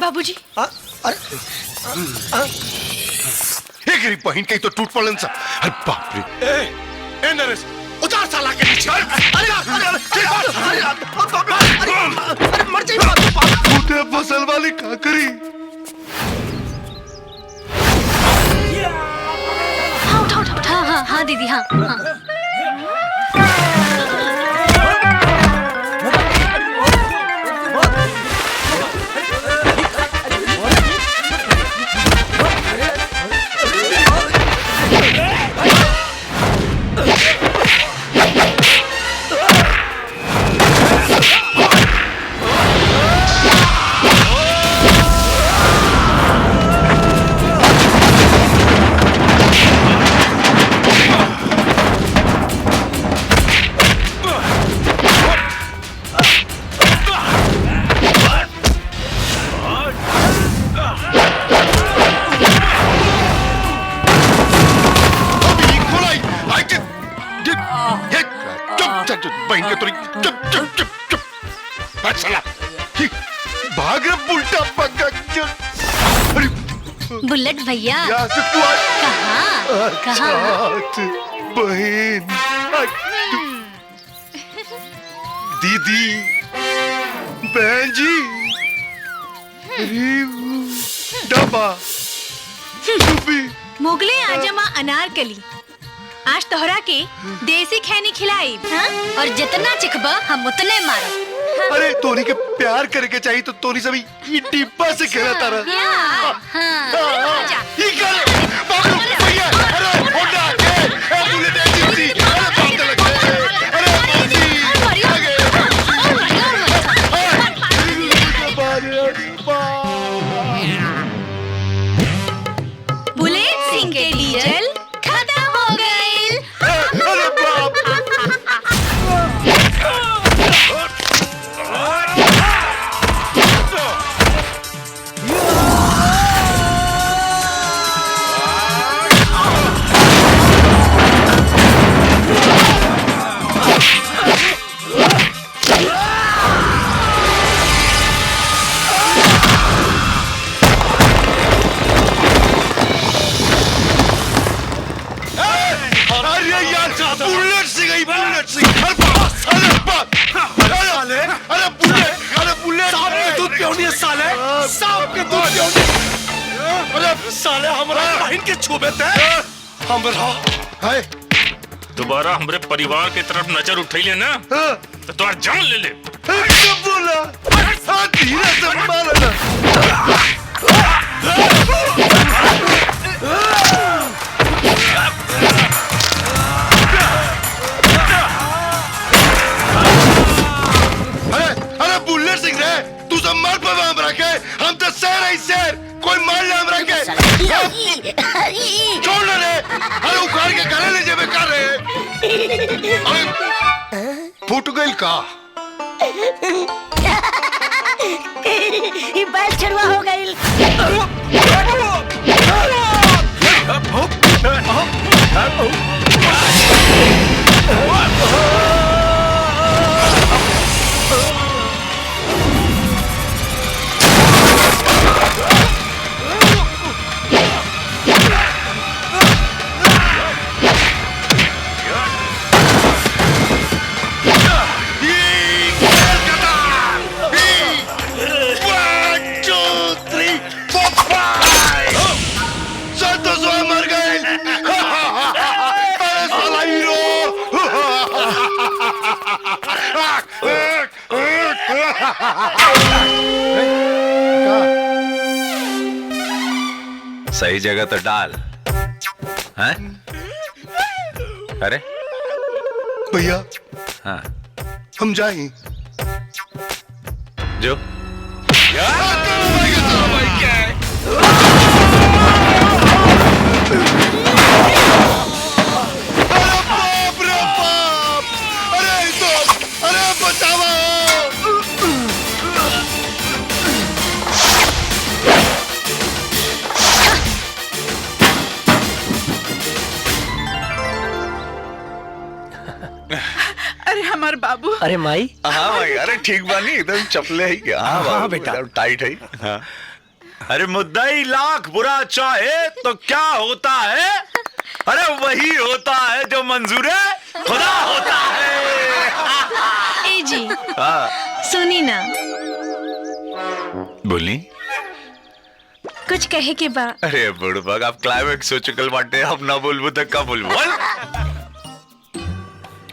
बाबूजी, एक बहन कहीं तो टूट पड़न सा। अरे बाप रे। ए नरेश, उतार साला के नीचे। अरे मर जाई बाप। टूटे फसल वाली का करी? हाँ उठा उठा उठा। हाँ हाँ दीदी, हाँ हाँ। भाग रे उल्टा पक्का। बुलेट भैया कहाँ कहाँ बहन दीदी बहन जी मुगले आजमा अनारकली आज तोहरा के देसी खैनी खिलाई, हाँ? और जितना चिखबा हम उतने मारो। अरे तोनी के प्यार करे के चाहिए तो तोनी सभी ये डिब्बा से खेला तारा। ये कर बाबू भैया, अरे होंडा के बुलेट एजेंसी, अरे बाप रे लगे, अरे बुलेट सिंह के डीजल खत्म हो गए। अरे बाप बुलेट से गई, बुलेट से। अरे बाप, अरे बुलेट, अरे बुलेट। सांप के दूध पियोनी है साले, सांप के दूध पियोनी। अरे साले हमारा बहन के छुबे थे, हमरा है। दोबारा हमरे परिवार के तरफ नजर उठैले ना तो तोर जान ले ले। क्या बोला? धीरे से मारना। अरे बुलेट सिंह रे, तू सब मार पावा हमरा के? हम तो शेर है शेर, कोई मार ले हमरा के। छोड़ रे, अरे उखाड़ के गले ले जेबे कर रे। अरे फूट गइल का? ये बैल चरवा हो गई। सही जगह तो डाल। हैं? अरे भैया, हाँ हम जाएं। जो बाप रे बाप, अरे तो, अरे बचावा। अरे हमार बाबू। अरे माई। हाँ भाई, अरे ठीक बानी, एकदम चपले ही क्या? हाँ बेटा, टाइट है। हाँ। अरे मुद्दाई लाख बुरा चाहे तो क्या होता है? अरे वही होता है जो मंजूर खुदा होता है। ए जी, हाँ सुनी ना, बोली। कुछ कहे के बा। अरे बुढ़बक, आप क्लाइमेक्स हो चुकल बाटे, अब ना बोलबू तो कब बोलबू?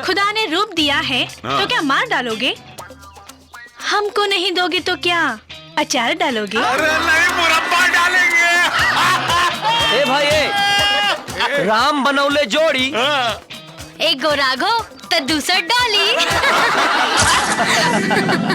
खुदा ने रूप दिया है तो क्या मार डालोगे? हमको नहीं दोगे तो क्या अचार डालोगे? अरे नहीं, मुरब्बा डालेंगे। ए भाई ए, राम बनौले जोड़ी, एक गो राघो तो दूसर डॉली।